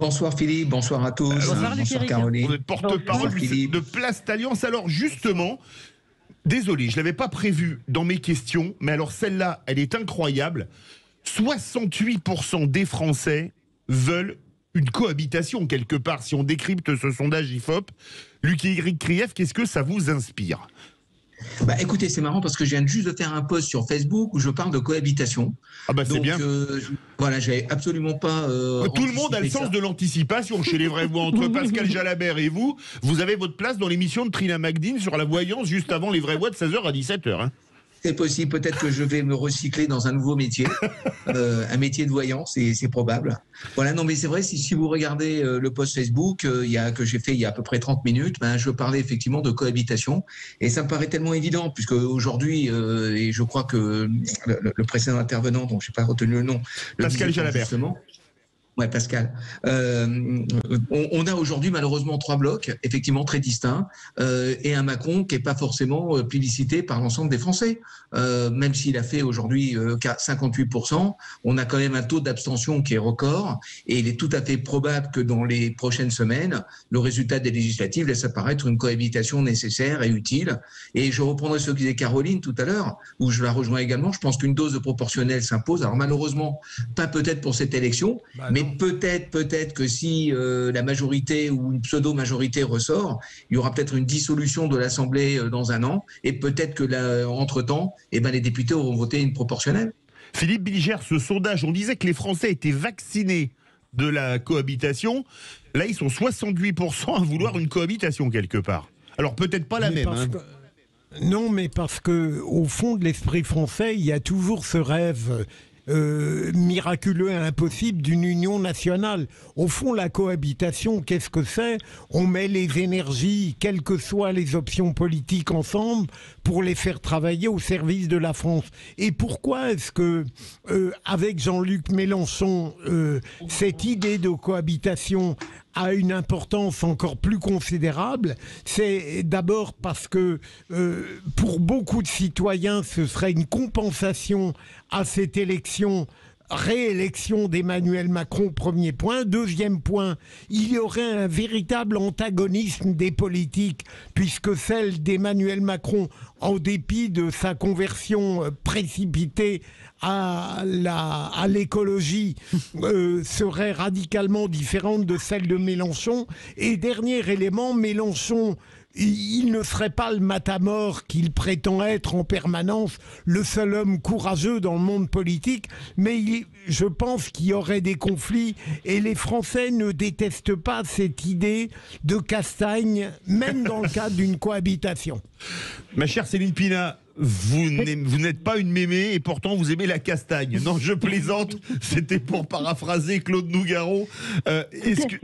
Speaker 8: Bonsoir Philippe, bonsoir à tous.
Speaker 7: Bonsoir
Speaker 8: Caroline.
Speaker 1: Vous êtes porte-parole de Place d'Alliance. Alors justement, désolé, je ne l'avais pas prévu dans mes questions, mais alors celle-là, elle est incroyable. 68% des Français veulent une cohabitation quelque part, si on décrypte ce sondage IFOP. Luc-Éric Krief, qu'est-ce que ça vous inspire ?
Speaker 8: Écoutez, c'est marrant parce que je viens juste de faire un post sur Facebook où je parle de cohabitation.
Speaker 1: C'est bien.
Speaker 8: Voilà, j'avais absolument pas.
Speaker 1: Tout le monde a le sens de l'anticipation chez les vrais voix. Entre Pascal Jalabert et vous, vous avez votre place dans l'émission de Trina Magdine sur la voyance juste avant les vrais voix de 16h à 17h. Hein.
Speaker 8: C'est possible, peut-être que je vais me recycler dans un nouveau métier, un métier de voyant, c'est probable. Voilà, non mais c'est vrai, si vous regardez le post Facebook que j'ai fait il y a à peu près 30 minutes, je parlais effectivement de cohabitation, et ça me paraît tellement évident, puisque aujourd'hui, et je crois que le précédent intervenant, dont je n'ai pas retenu le nom,
Speaker 1: Pascal Jalabert.
Speaker 8: Ouais, Pascal. On a aujourd'hui malheureusement 3 blocs, effectivement très distincts, et un Macron qui n'est pas forcément plébiscité par l'ensemble des Français. Même s'il a fait aujourd'hui 58%, on a quand même un taux d'abstention qui est record, et il est tout à fait probable que dans les prochaines semaines, le résultat des législatives laisse apparaître une cohabitation nécessaire et utile. Et je reprendrai ce que disait Caroline tout à l'heure, où je la rejoins également. Je pense qu'une dose de proportionnelle s'impose. Alors malheureusement, pas peut-être pour cette élection, mais peut-être que si la majorité ou une pseudo-majorité ressort, il y aura peut-être une dissolution de l'Assemblée dans un an, et peut-être que entre-temps, les députés auront voté une proportionnelle.
Speaker 1: Philippe Bilger, ce sondage, on disait que les Français étaient vaccinés de la cohabitation. Là, ils sont 68% à vouloir une cohabitation quelque part. Alors peut-être pas la même.
Speaker 5: Non, mais parce que au fond de l'esprit français, il y a toujours ce rêve miraculeux et impossible d'une union nationale. Au fond, la cohabitation, qu'est-ce que c'est? On met les énergies, quelles que soient les options politiques, ensemble pour les faire travailler au service de la France. Et pourquoi est-ce que, avec Jean-Luc Mélenchon, cette idée de cohabitation a une importance encore plus considérable? C'est d'abord parce que pour beaucoup de citoyens, ce serait une compensation à cette réélection d'Emmanuel Macron, premier point. Deuxième point, il y aurait un véritable antagonisme des politiques, puisque celle d'Emmanuel Macron, en dépit de sa conversion précipitée à l'écologie, serait radicalement différente de celle de Mélenchon. Et dernier élément, Mélenchon, il ne serait pas le matamor qu'il prétend être en permanence, le seul homme courageux dans le monde politique, mais je pense qu'il y aurait des conflits, et les Français ne détestent pas cette idée de castagne, même dans le cadre d'une cohabitation.
Speaker 1: Ma chère Céline Pina, vous n'êtes pas une mémé et pourtant vous aimez la castagne. Non, je plaisante, c'était pour paraphraser Claude Nougaro.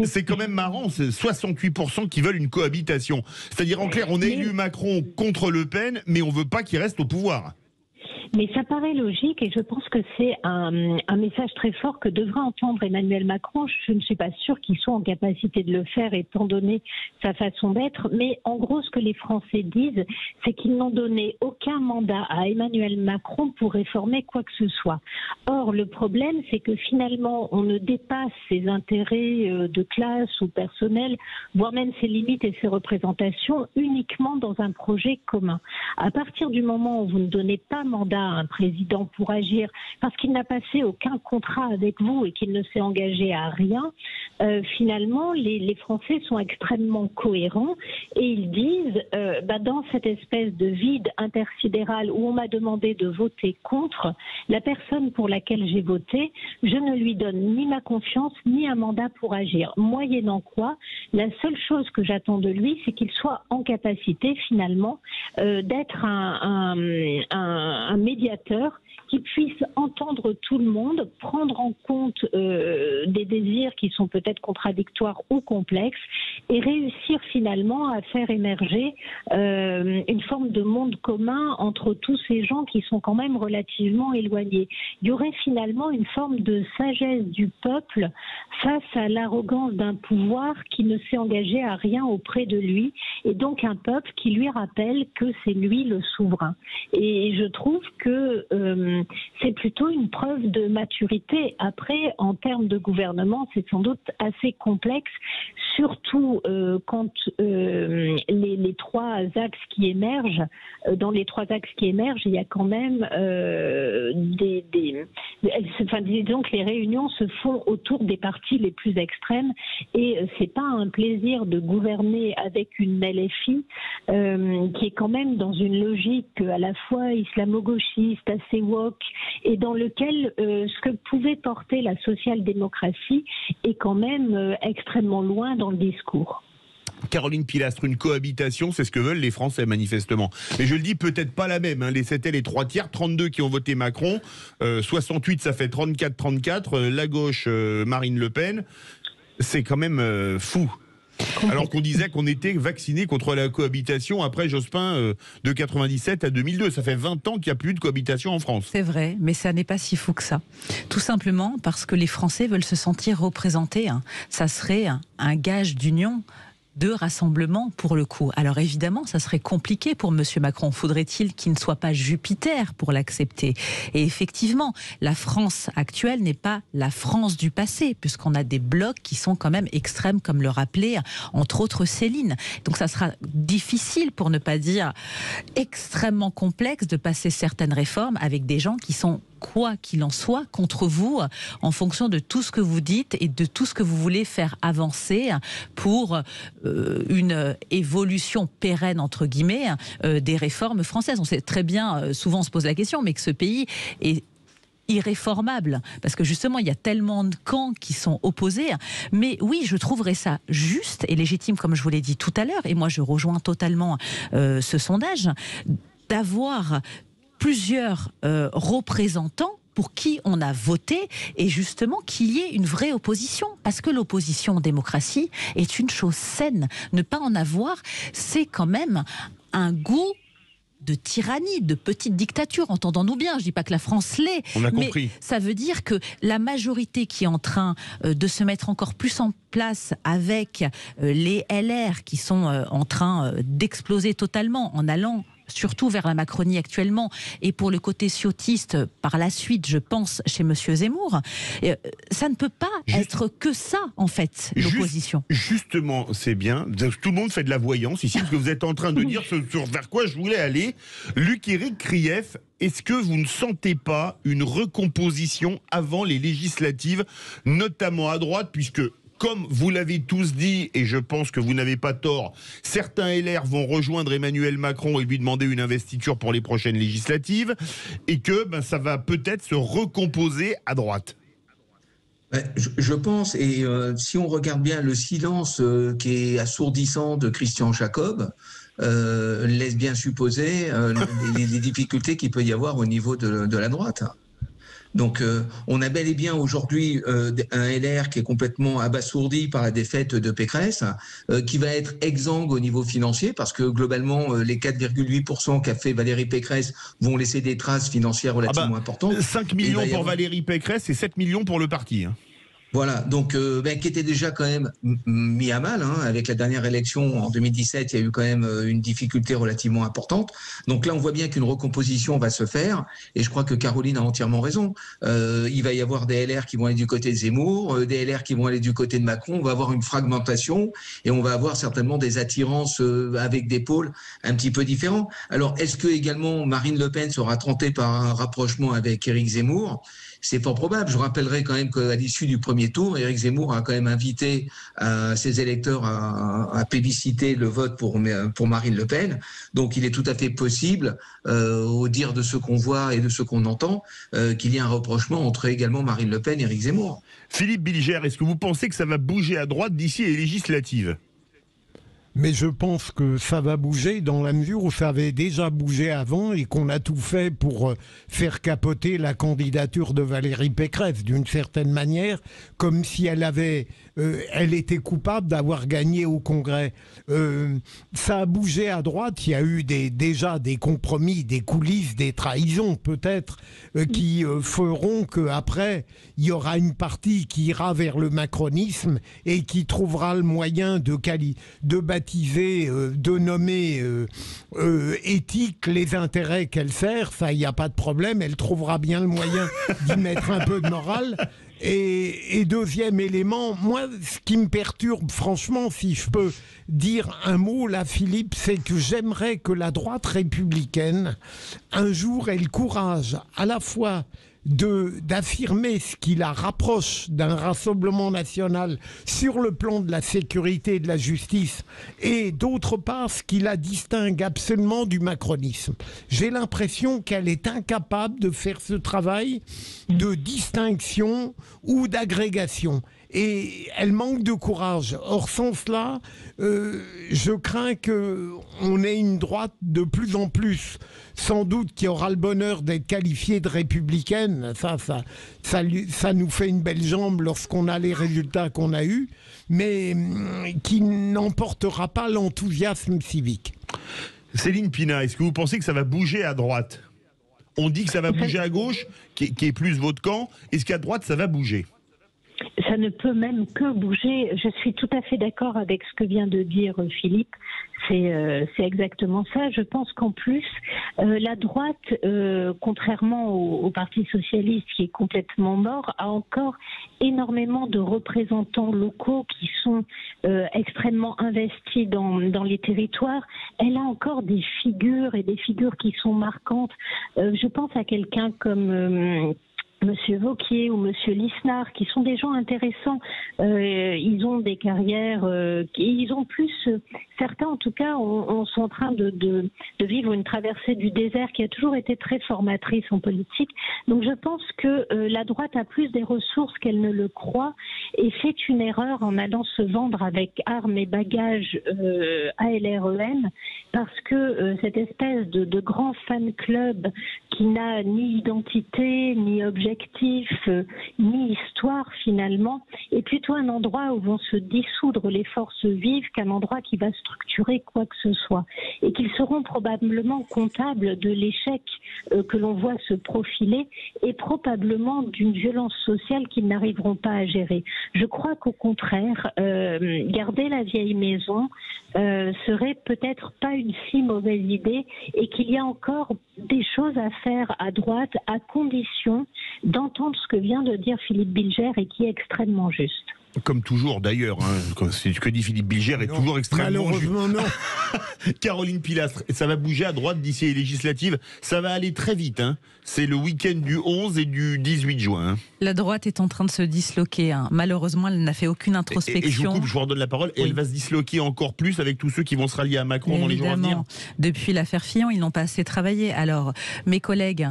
Speaker 1: C'est quand même marrant, c'est 68% qui veulent une cohabitation. C'est-à-dire, en clair, on a élu Macron contre Le Pen, mais on ne veut pas qu'il reste au pouvoir.
Speaker 4: Mais ça paraît logique et je pense que c'est un message très fort que devrait entendre Emmanuel Macron. Je ne suis pas sûre qu'il soit en capacité de le faire étant donné sa façon d'être. Mais en gros, ce que les Français disent, c'est qu'ils n'ont donné aucun mandat à Emmanuel Macron pour réformer quoi que ce soit. Or, le problème, c'est que finalement, on ne dépasse ses intérêts de classe ou personnels, voire même ses limites et ses représentations, uniquement dans un projet commun. À partir du moment où vous ne donnez pas mandat à un président pour agir parce qu'il n'a passé aucun contrat avec vous et qu'il ne s'est engagé à rien, finalement les Français sont extrêmement cohérents et ils disent dans cette espèce de vide intersidéral où on m'a demandé de voter contre, la personne pour laquelle j'ai voté, je ne lui donne ni ma confiance ni un mandat pour agir. Moyennant quoi, la seule chose que j'attends de lui, c'est qu'il soit en capacité finalement d'être un médiateur qui puisse entendre tout le monde, prendre en compte des désirs qui sont peut-être contradictoires ou complexes et réussir finalement à faire émerger une forme de monde commun entre tous ces gens qui sont quand même relativement éloignés. Il y aurait finalement une forme de sagesse du peuple face à l'arrogance d'un pouvoir qui ne s'est engagé à rien auprès de lui et donc un peuple qui lui rappelle que c'est lui le souverain. Et je trouve que c'est plutôt une preuve de maturité. Après, en termes de gouvernement, c'est sans doute assez complexe, surtout quand les trois axes qui émergent, dans les trois axes qui émergent, il y a quand même disons que les réunions se font autour des partis les plus extrêmes et c'est pas un plaisir de gouverner avec une LFI qui est quand même dans une logique à la fois islamo-gauchiste, assez woke, et dans lequel ce que pouvait porter la social-démocratie est quand même extrêmement loin dans le discours.
Speaker 1: Caroline Pilastre, une cohabitation, c'est ce que veulent les Français manifestement. Mais je le dis, peut-être pas la même. C'était les 3/3, 32 qui ont voté Macron, 68 ça fait 34-34, la gauche Marine Le Pen. C'est quand même fou. Alors qu'on disait qu'on était vacciné contre la cohabitation après Jospin de 97 à 2002. Ça fait 20 ans qu'il n'y a plus de cohabitation en France.
Speaker 7: C'est vrai, mais ça n'est pas si fou que ça. Tout simplement parce que les Français veulent se sentir représentés. Ça serait un gage d'union, de rassemblement pour le coup. Alors évidemment, ça serait compliqué pour M. Macron. Faudrait-il qu'il ne soit pas Jupiter pour l'accepter? Et effectivement, la France actuelle n'est pas la France du passé, puisqu'on a des blocs qui sont quand même extrêmes, comme le rappelait entre autres Céline. Donc ça sera difficile, pour ne pas dire extrêmement complexe, de passer certaines réformes avec des gens qui sont, quoi qu'il en soit, contre vous, en fonction de tout ce que vous dites et de tout ce que vous voulez faire avancer pour une évolution pérenne, entre guillemets, des réformes françaises. On sait très bien, souvent on se pose la question, mais que ce pays est irréformable, parce que justement il y a tellement de camps qui sont opposés. Mais oui, je trouverais ça juste et légitime, comme je vous l'ai dit tout à l'heure, et moi je rejoins totalement ce sondage, d'avoir plusieurs représentants pour qui on a voté et justement qu'il y ait une vraie opposition. Parce que l'opposition en démocratie est une chose saine. Ne pas en avoir, c'est quand même un goût de tyrannie, de petite dictature, entendons-nous bien, je ne dis pas que la France l'est, mais ça veut dire que la majorité qui est en train de se mettre encore plus en place avec les LR qui sont en train d'exploser totalement en allant surtout vers la Macronie actuellement, et pour le côté ciotiste par la suite, je pense, chez Monsieur Zemmour, ça ne peut pas être que ça, en fait, l'opposition.
Speaker 1: Justement, c'est bien. Tout le monde fait de la voyance ici, parce que vous êtes en train de dire vers quoi je voulais aller. Luc-Éric Krief, est-ce que vous ne sentez pas une recomposition avant les législatives, notamment à droite, puisque comme vous l'avez tous dit, et je pense que vous n'avez pas tort, certains LR vont rejoindre Emmanuel Macron et lui demander une investiture pour les prochaines législatives, et que ça va peut-être se recomposer à droite.
Speaker 8: Je pense, et si on regarde bien le silence qui est assourdissant de Christian Jacob, laisse bien supposer les difficultés qu'il peut y avoir au niveau de la droite. Donc, on a bel et bien aujourd'hui un LR qui est complètement abasourdi par la défaite de Pécresse, qui va être exsangue au niveau financier, parce que globalement, les 4,8% qu'a fait Valérie Pécresse vont laisser des traces financières relativement importantes.
Speaker 1: 5 millions pour Valérie Pécresse et 7 millions pour le parti.
Speaker 8: Voilà, donc qui était déjà quand même mis à mal. Avec la dernière élection en 2017, il y a eu quand même une difficulté relativement importante. Donc là, on voit bien qu'une recomposition va se faire, et je crois que Caroline a entièrement raison. Il va y avoir des LR qui vont aller du côté de Zemmour, des LR qui vont aller du côté de Macron. On va avoir une fragmentation, et on va avoir certainement des attirances avec des pôles un petit peu différents. Alors, est-ce que également Marine Le Pen sera tentée par un rapprochement avec Éric Zemmour ? C'est fort probable. Je rappellerai quand même qu'à l'issue du premier tour, Éric Zemmour a quand même invité ses électeurs à plébisciter le vote pour Marine Le Pen. Donc il est tout à fait possible, au dire de ce qu'on voit et de ce qu'on entend, qu'il y ait un rapprochement entre également Marine Le Pen et Éric Zemmour.
Speaker 1: Philippe Bilger, est-ce que vous pensez que ça va bouger à droite d'ici les législatives ?
Speaker 5: Mais je pense que ça va bouger dans la mesure où ça avait déjà bougé avant et qu'on a tout fait pour faire capoter la candidature de Valérie Pécresse d'une certaine manière, comme si elle était coupable d'avoir gagné au Congrès. Ça a bougé à droite, il y a eu déjà des compromis, des coulisses, des trahisons peut-être, qui feront qu'après, il y aura une partie qui ira vers le macronisme et qui trouvera le moyen de baptiser, de nommer éthique les intérêts qu'elle sert. Ça, il n'y a pas de problème, elle trouvera bien le moyen d'y mettre un peu de morale. Et deuxième élément, moi, ce qui me perturbe, franchement, si je peux dire un mot là, Philippe, c'est que j'aimerais que la droite républicaine, un jour, ait le courage à la fois d'affirmer ce qui la rapproche d'un rassemblement national sur le plan de la sécurité et de la justice, et d'autre part ce qui la distingue absolument du macronisme. J'ai l'impression qu'elle est incapable de faire ce travail de distinction ou d'agrégation. Et elle manque de courage. Or, sans cela, je crains qu'on ait une droite de plus en plus, sans doute, qui aura le bonheur d'être qualifiée de républicaine. Ça nous fait une belle jambe lorsqu'on a les résultats qu'on a eus, mais qui n'emportera pas l'enthousiasme civique.
Speaker 1: Céline Pina, est-ce que vous pensez que ça va bouger à droite ? On dit que ça va bouger à gauche, qui est plus votre camp. Est-ce qu'à droite, ça va bouger ?
Speaker 4: Ça ne peut même que bouger. Je suis tout à fait d'accord avec ce que vient de dire Philippe. C'est exactement ça. Je pense qu'en plus, la droite, contrairement au Parti socialiste qui est complètement mort, a encore énormément de représentants locaux qui sont extrêmement investis dans les territoires. Elle a encore des figures et des figures qui sont marquantes. Je pense à quelqu'un comme Monsieur Wauquiez ou Monsieur Lisnard, qui sont des gens intéressants. Ils ont des carrières, ils ont plus, certains en tout cas, sont en train de vivre une traversée du désert qui a toujours été très formatrice en politique. Donc je pense que la droite a plus des ressources qu'elle ne le croit et fait une erreur en allant se vendre avec armes et bagages à LREM, parce que cette espèce de grand fan club qui n'a ni identité, ni objectif, ni histoire finalement, est plutôt un endroit où vont se dissoudre les forces vives qu'un endroit qui va structurer quoi que ce soit. Et qu'ils seront probablement comptables de l'échec que l'on voit se profiler et probablement d'une violence sociale qu'ils n'arriveront pas à gérer. Je crois qu'au contraire, garder la vieille maison serait peut-être pas une si mauvaise idée et qu'il y a encore des choses à faire à droite à condition d'entendre ce que vient de dire Philippe Bilger et qui est extrêmement juste.
Speaker 1: Comme toujours d'ailleurs, ce que dit Philippe Bilger est toujours extrêmement juste.
Speaker 5: Malheureusement non.
Speaker 1: Caroline Pilastre, ça va bouger à droite d'ici les législatives, ça va aller très vite. C'est le week-end du 11 et du 18 juin.
Speaker 7: La droite est en train de se disloquer. Malheureusement, elle n'a fait aucune introspection.
Speaker 1: Et je vous coupe, je vous redonne la parole. Et elle va se disloquer encore plus avec tous ceux qui vont se rallier à Macron dans les jours à venir.
Speaker 7: Depuis l'affaire Fillon, ils n'ont pas assez travaillé. Alors, mes collègues...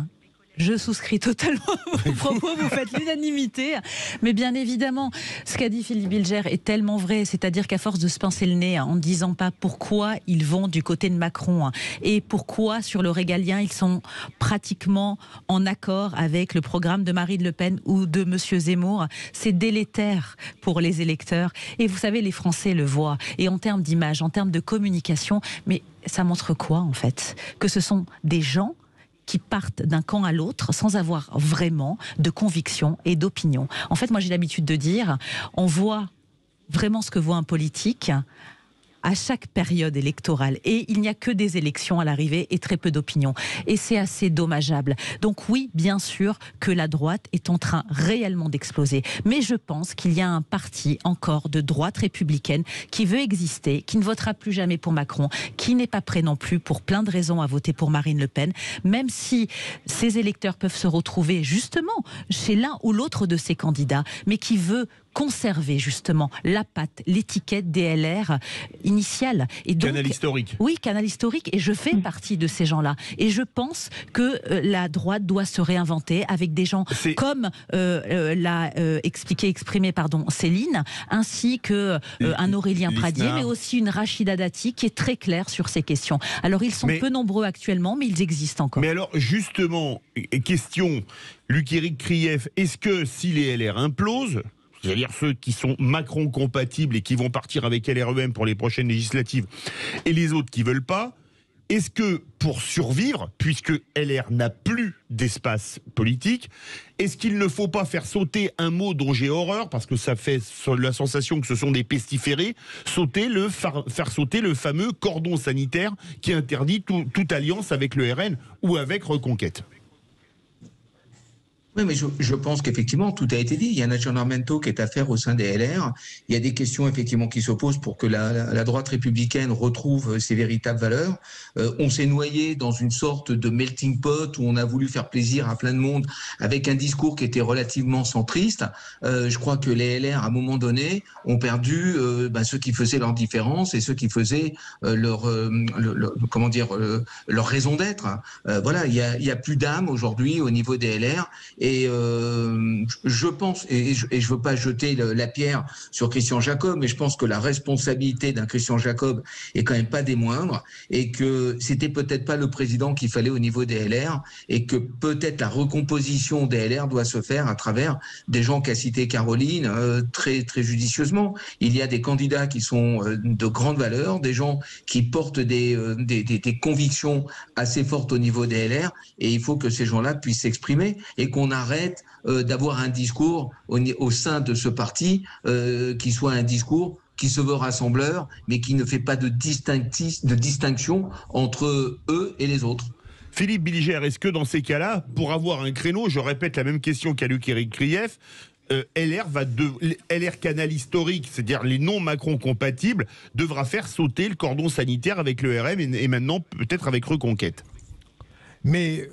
Speaker 7: Je souscris totalement à vos propos, vous faites l'unanimité. Mais bien évidemment, ce qu'a dit Philippe Bilger est tellement vrai, c'est-à-dire qu'à force de se pincer le nez en ne disant pas pourquoi ils vont du côté de Macron et pourquoi sur le régalien ils sont pratiquement en accord avec le programme de Marine Le Pen ou de Monsieur Zemmour, c'est délétère pour les électeurs. Et vous savez, les Français le voient. Et en termes d'image, en termes de communication, mais ça montre quoi en fait? Que ce sont des gens qui partent d'un camp à l'autre sans avoir vraiment de conviction et d'opinion. En fait, moi j'ai l'habitude de dire, on voit vraiment ce que voit un politique à chaque période électorale. Et il n'y a que des élections à l'arrivée et très peu d'opinion. Et c'est assez dommageable. Donc oui, bien sûr que la droite est en train réellement d'exploser. Mais je pense qu'il y a un parti encore de droite républicaine qui veut exister, qui ne votera plus jamais pour Macron, qui n'est pas prêt non plus pour plein de raisons à voter pour Marine Le Pen, même si ces électeurs peuvent se retrouver justement chez l'un ou l'autre de ces candidats, mais qui veut conserver justement la patte, l'étiquette des LR initiale. Et donc,
Speaker 1: canal historique.
Speaker 7: Oui, canal historique. Et je fais partie de ces gens-là. Et je pense que la droite doit se réinventer avec des gens comme l'a exprimé Céline, ainsi que un Aurélien Pradier, mais aussi une Rachida Dati qui est très claire sur ces questions. Alors ils sont peu nombreux actuellement, mais ils existent encore.
Speaker 1: Mais alors justement, question, Luc-Éric Krief, est-ce que si les LR implosent, c'est-à-dire ceux qui sont Macron compatibles et qui vont partir avec LREM pour les prochaines législatives, et les autres qui ne veulent pas, est-ce que pour survivre, puisque LR n'a plus d'espace politique, est-ce qu'il ne faut pas faire sauter un mot dont j'ai horreur, parce que ça fait la sensation que ce sont des pestiférés, faire sauter le fameux cordon sanitaire qui interdit toute alliance avec le RN ou avec Reconquête?
Speaker 8: Oui, mais je pense qu'effectivement, tout a été dit. Il y a un aggiornamento qui est à faire au sein des LR. Il y a des questions effectivement qui s'opposent pour que la droite républicaine retrouve ses véritables valeurs. On s'est noyé dans une sorte de melting pot où on a voulu faire plaisir à plein de monde avec un discours qui était relativement centriste. Je crois que les LR, à un moment donné, ont perdu ceux qui faisaient leur différence et ceux qui faisaient leur raison d'être. Voilà, il y a plus d'âme aujourd'hui au niveau des LR. Et je pense, et je veux pas jeter la pierre sur Christian Jacob, mais je pense que la responsabilité d'un Christian Jacob est quand même pas des moindres, et que c'était peut-être pas le président qu'il fallait au niveau des LR, et que peut-être la recomposition des LR doit se faire à travers des gens qu'a cité Caroline très très judicieusement. Il y a des candidats qui sont de grande valeur, des gens qui portent des convictions assez fortes au niveau des LR, et il faut que ces gens-là puissent s'exprimer et qu'on arrête d'avoir un discours au sein de ce parti qui soit un discours qui se veut rassembleur, mais qui ne fait pas de distinction entre eux et les autres.
Speaker 1: Philippe Bilger, est-ce que dans ces cas-là, pour avoir un créneau, je répète la même question qu'à Luc-Éric Krief, LR canal historique, c'est-à-dire les non-Macron compatibles, devra faire sauter le cordon sanitaire avec le RM et maintenant peut-être avec Reconquête? Mais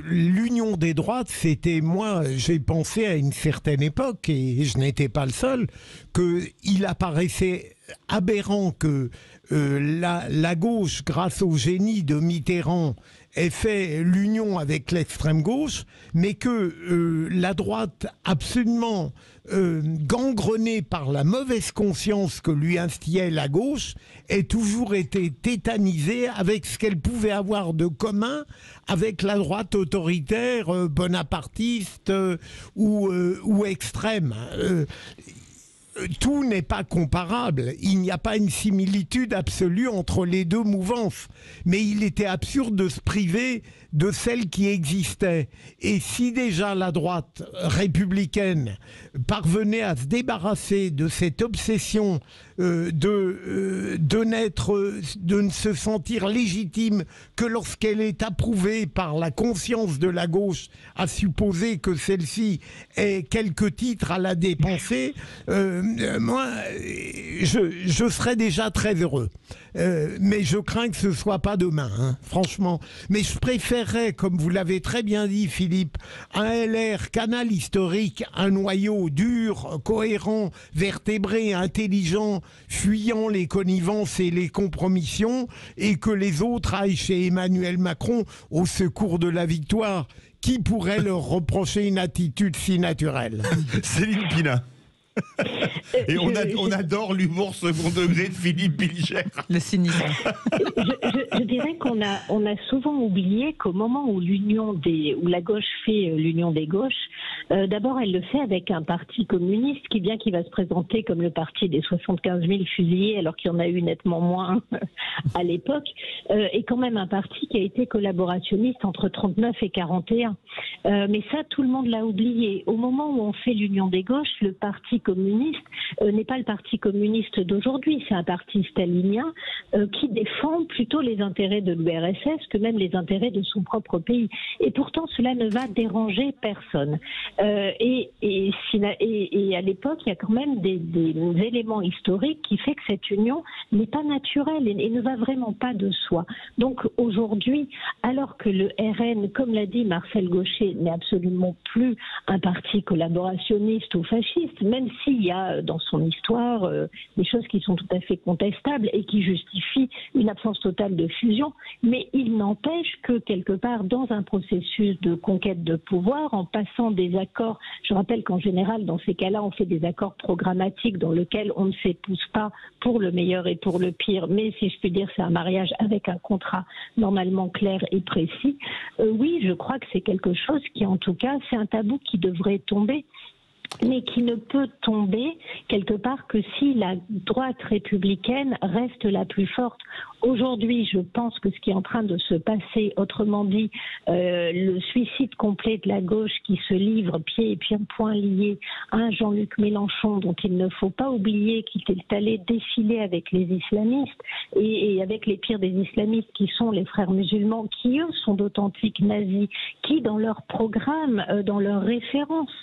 Speaker 5: l'union des droites, c'était, moi, j'ai pensé à une certaine époque, et je n'étais pas le seul, qu'il apparaissait aberrant que la gauche, grâce au génie de Mitterrand, ait fait l'union avec l'extrême gauche, mais que la droite absolument gangrenée par la mauvaise conscience que lui instillait la gauche ait toujours été tétanisée avec ce qu'elle pouvait avoir de commun avec la droite autoritaire, bonapartiste ou extrême. Tout n'est pas comparable. Il n'y a pas une similitude absolue entre les deux mouvances. Mais il était absurde de se priver de celle qui existait. Et si déjà la droite républicaine parvenait à se débarrasser de cette obsession de ne se sentir légitime que lorsqu'elle est approuvée par la conscience de la gauche, à supposer que celle-ci ait quelques titres à la dépenser, moi, je serais déjà très heureux. Mais je crains que ce ne soit pas demain, hein, franchement. Mais je préférerais, comme vous l'avez très bien dit, Philippe, un LR canal historique, un noyau dur, cohérent, vertébré, intelligent, fuyant les connivences et les compromissions, et que les autres aillent chez Emmanuel Macron au secours de la victoire. Qui pourrait leur reprocher une attitude si naturelle?
Speaker 1: Céline Pina. Et on adore l'humour second degré de Philippe Bilger.
Speaker 7: Le cynisme.
Speaker 4: Je dirais qu'on a souvent oublié qu'au moment où la gauche fait l'union des gauches, d'abord elle le fait avec un parti communiste qui, bien qu'il va se présenter comme le parti des 75 000 fusillés, alors qu'il y en a eu nettement moins à l'époque, est quand même un parti qui a été collaborationniste entre 39 et 41. Mais ça, tout le monde l'a oublié. Au moment où on fait l'union des gauches, le parti communiste n'est pas le parti communiste d'aujourd'hui, c'est un parti stalinien qui défend plutôt les intérêts de l'URSS que même les intérêts de son propre pays. Et pourtant, cela ne va déranger personne. Et à l'époque, il y a quand même des éléments historiques qui fait que cette union n'est pas naturelle et ne va vraiment pas de soi. Donc aujourd'hui, alors que le RN, comme l'a dit Marcel Gauchet, n'est absolument plus un parti collaborationniste ou fasciste, même s'il y a dans son histoire des choses qui sont tout à fait contestables et qui justifient une absence totale de fusion, mais il n'empêche que quelque part dans un processus de conquête de pouvoir, en passant des accords, je rappelle qu'en général dans ces cas-là on fait des accords programmatiques dans lesquels on ne s'épouse pas pour le meilleur et pour le pire, mais si je puis dire c'est un mariage avec un contrat normalement clair et précis. Oui, je crois que c'est quelque chose qui en tout cas c'est un tabou qui devrait tomber, mais qui ne peut tomber quelque part que si la droite républicaine reste la plus forte. Aujourd'hui, je pense que ce qui est en train de se passer, autrement dit, le suicide complet de la gauche qui se livre pieds et poings liés à un Jean-Luc Mélenchon dont il ne faut pas oublier qu'il est allé défiler avec les islamistes et avec les pires des islamistes qui sont les frères musulmans, qui eux sont d'authentiques nazis, qui dans leur programme, dans leurs références,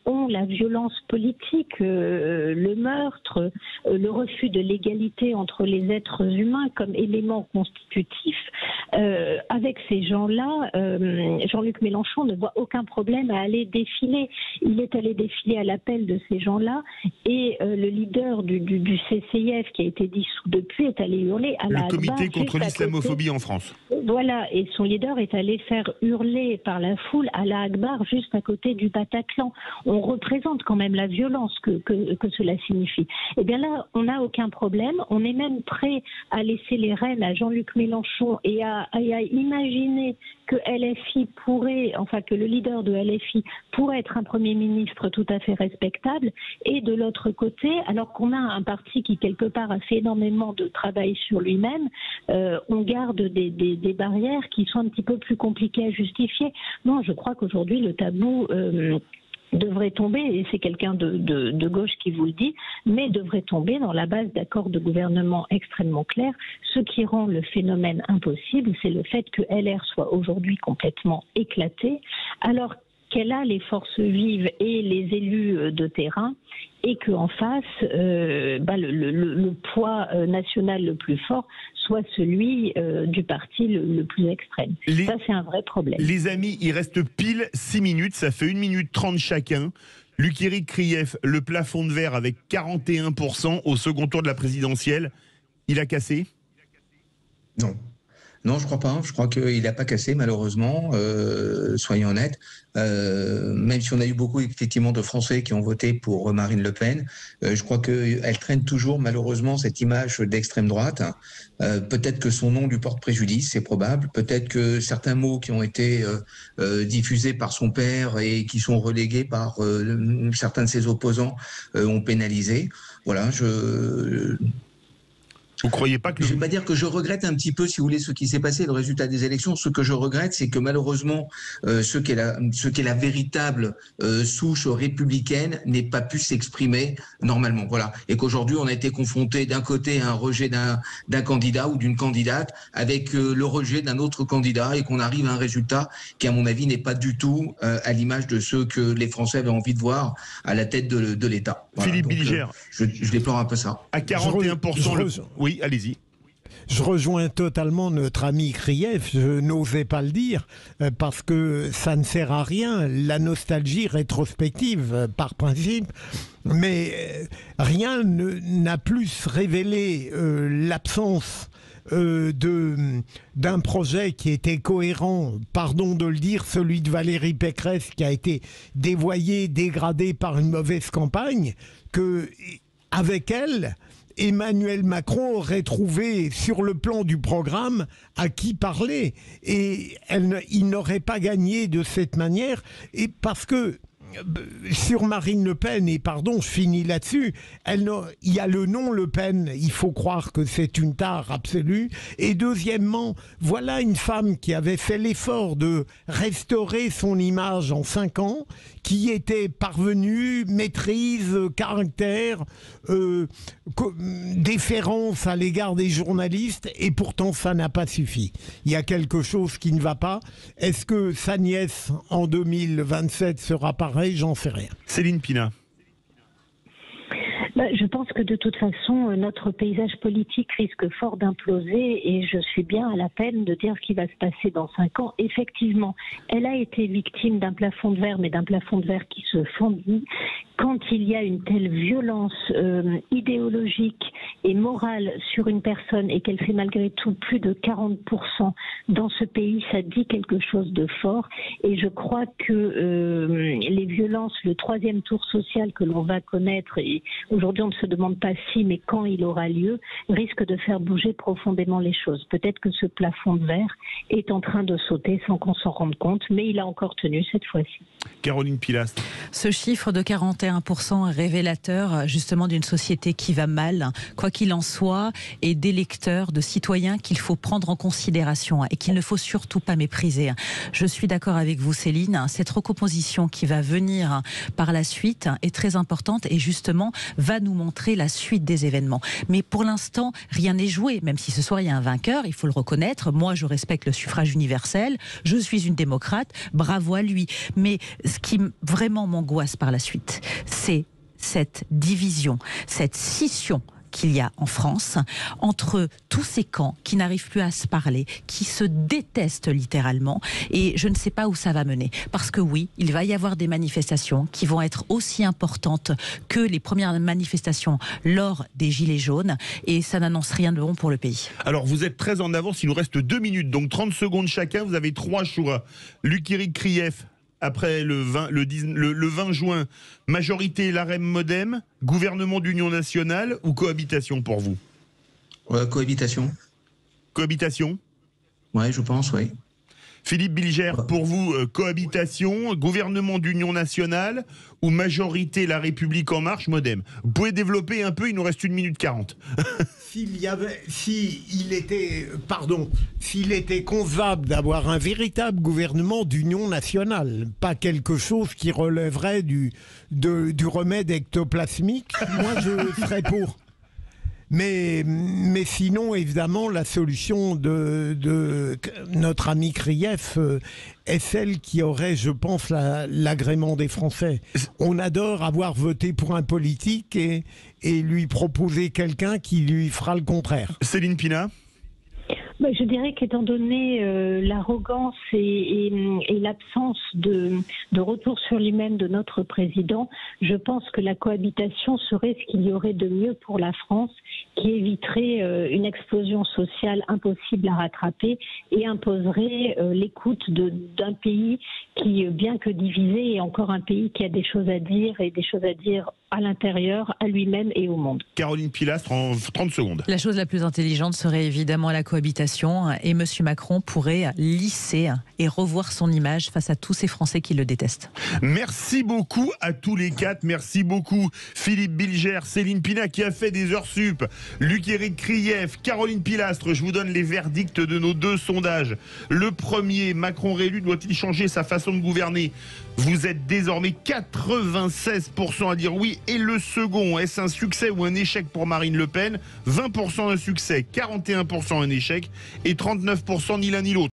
Speaker 4: ont la violence politique, le meurtre, le refus de l'égalité entre les êtres humains comme élément constitutif. Avec ces gens-là, Jean-Luc Mélenchon ne voit aucun problème à aller défiler. Il est allé défiler à l'appel de ces gens-là et le leader du CCIF qui a été dissous depuis est allé hurler à la Akbar.
Speaker 1: Le comité contre l'islamophobie en France.
Speaker 4: Voilà, et son leader est allé faire hurler par la foule à la Akbar juste à côté du Bataclan. On représente quand même la violence que cela signifie. Et bien là, on n'a aucun problème. On est même prêt à laisser les rênes à Jean-Luc Mélenchon et à imaginer que LFI pourrait, enfin que le leader de LFI pourrait être un Premier ministre tout à fait respectable. Et de l'autre côté, alors qu'on a un parti qui quelque part a fait énormément de travail sur lui-même, on garde des barrières qui sont un petit peu plus compliquées à justifier. Non, je crois qu'aujourd'hui le tabou devrait tomber, et c'est quelqu'un de gauche qui vous le dit, mais devrait tomber dans la base d'accords de gouvernement extrêmement clairs. Ce qui rend le phénomène impossible, c'est le fait que LR soit aujourd'hui complètement éclaté, alors qu'elle a les forces vives et les élus de terrain, et qu'en face, le poids national le plus fort soit celui du parti le plus extrême. Ça, c'est un vrai problème.
Speaker 1: Les amis, il reste pile 6 minutes, ça fait 1 minute 30 chacun. Luc-Éric Krief, le plafond de verre avec 41% au second tour de la présidentielle, il a cassé ?
Speaker 8: Non. Non, je crois pas. Je crois qu'il n'a pas cassé, malheureusement, soyons honnêtes. Même si on a eu beaucoup, effectivement, de Français qui ont voté pour Marine Le Pen, je crois qu'elle traîne toujours, malheureusement, cette image d'extrême droite. Peut-être que son nom lui porte préjudice, c'est probable. Peut-être que certains mots qui ont été diffusés par son père et qui sont relégués par certains de ses opposants ont pénalisé. Voilà,
Speaker 1: Vous croyez pas que...
Speaker 8: Je ne vais pas dire que je regrette un petit peu, si vous voulez, ce qui s'est passé, le résultat des élections. Ce que je regrette, c'est que malheureusement, ce qu'est la véritable souche républicaine n'ait pas pu s'exprimer normalement. Voilà. Et qu'aujourd'hui, on a été confronté d'un côté à un rejet d'un candidat ou d'une candidate, avec le rejet d'un autre candidat, et qu'on arrive à un résultat qui, à mon avis, n'est pas du tout à l'image de ceux que les Français avaient envie de voir à la tête de l'État. Voilà.
Speaker 1: Philippe Bilger.
Speaker 8: Je déplore un peu ça.
Speaker 1: À 41%, Oui, allez-y.
Speaker 5: Je rejoins totalement notre ami Krief, je n'osais pas le dire, parce que ça ne sert à rien, la nostalgie rétrospective, par principe, mais rien n'a plus révélé l'absence d'un projet qui était cohérent, pardon de le dire, celui de Valérie Pécresse qui a été dévoyé, dégradé par une mauvaise campagne, que avec elle, Emmanuel Macron aurait trouvé sur le plan du programme à qui parler, et il n'aurait pas gagné de cette manière, et parce que sur Marine Le Pen, et pardon, je finis là-dessus, il y a le nom Le Pen, il faut croire que c'est une tare absolue, et deuxièmement, voilà une femme qui avait fait l'effort de restaurer son image en 5 ans, qui était parvenue, maîtrise, caractère, déférence à l'égard des journalistes, et pourtant ça n'a pas suffi. Il y a quelque chose qui ne va pas. Est-ce que sa nièce en 2027 sera pareil? J'en sais rien.
Speaker 1: Céline Pina.
Speaker 4: Je pense que de toute façon, notre paysage politique risque fort d'imploser, et je suis bien à la peine de dire ce qui va se passer dans 5 ans. Effectivement, elle a été victime d'un plafond de verre, mais d'un plafond de verre qui se fendit. Quand il y a une telle violence idéologique et morale sur une personne, et qu'elle fait malgré tout plus de 40% dans ce pays, ça dit quelque chose de fort. Et je crois que les violences, le 3e tour social que l'on va connaître, et aujourd'hui on ne se demande pas si, mais quand il aura lieu, risque de faire bouger profondément les choses. Peut-être que ce plafond de verre est en train de sauter sans qu'on s'en rende compte, mais il a encore tenu cette fois-ci.
Speaker 1: Caroline Pilastre.
Speaker 7: Ce chiffre de 41% est révélateur justement d'une société qui va mal, quoi qu'il en soit, et d'électeurs, de citoyens qu'il faut prendre en considération et qu'il ne faut surtout pas mépriser. Je suis d'accord avec vous, Céline, cette recomposition qui va venir par la suite est très importante et justement va nous montrer la suite des événements. Mais pour l'instant, rien n'est joué, même si ce soir il y a un vainqueur, il faut le reconnaître. Moi, je respecte le suffrage universel, je suis une démocrate, bravo à lui. Mais ce qui vraiment m'angoisse par la suite, c'est cette division, cette scission qu'il y a en France entre tous ces camps qui n'arrivent plus à se parler, qui se détestent littéralement, et je ne sais pas où ça va mener. Parce que oui, il va y avoir des manifestations qui vont être aussi importantes que les premières manifestations lors des Gilets jaunes, et ça n'annonce rien de bon pour le pays.
Speaker 1: Alors vous êtes très en avance, il nous reste 2 minutes, donc 30 secondes chacun, vous avez 3 choix. Luc Éric Krief, après le 20 juin, majorité LaREM Modem, gouvernement d'union nationale ou cohabitation pour vous?
Speaker 8: Cohabitation.
Speaker 1: Cohabitation?
Speaker 8: Oui, je pense, oui.
Speaker 1: Philippe Bilger, pour vous, cohabitation, gouvernement d'union nationale ou majorité La République En Marche, Modem? Vous pouvez développer un peu, il nous reste 1 minute 40.
Speaker 5: S'il était concevable d'avoir un véritable gouvernement d'union nationale, pas quelque chose qui relèverait du remède ectoplasmique, moi je serais pour. Mais sinon, évidemment, la solution de notre ami Krief est celle qui aurait, je pense, l'agrément des Français. On adore avoir voté pour un politique et lui proposer quelqu'un qui lui fera le contraire.
Speaker 1: Céline Pina?
Speaker 4: Je dirais qu'étant donné l'arrogance et l'absence de retour sur lui-même de notre président, je pense que la cohabitation serait ce qu'il y aurait de mieux pour la France, qui éviterait une explosion sociale impossible à rattraper et imposerait l'écoute d'un pays qui, bien que divisé, est encore un pays qui a des choses à dire et des choses à dire à l'intérieur, à lui-même et au monde.
Speaker 1: Caroline Pilastre, en 30 secondes.
Speaker 7: La chose la plus intelligente serait évidemment la cohabitation et M. Macron pourrait lisser et revoir son image face à tous ces Français qui le détestent.
Speaker 1: Merci beaucoup à tous les quatre. Merci beaucoup Philippe Bilger, Céline Pina qui a fait des heures sup, Luc-Éric Krief, Caroline Pilastre. Je vous donne les verdicts de nos 2 sondages. Le premier, Macron réélu, doit-il changer sa façon de gouverner? Vous êtes désormais 96% à dire oui. Et le second, est-ce un succès ou un échec pour Marine Le Pen? 20% un succès, 41% un échec et 39% ni l'un ni l'autre.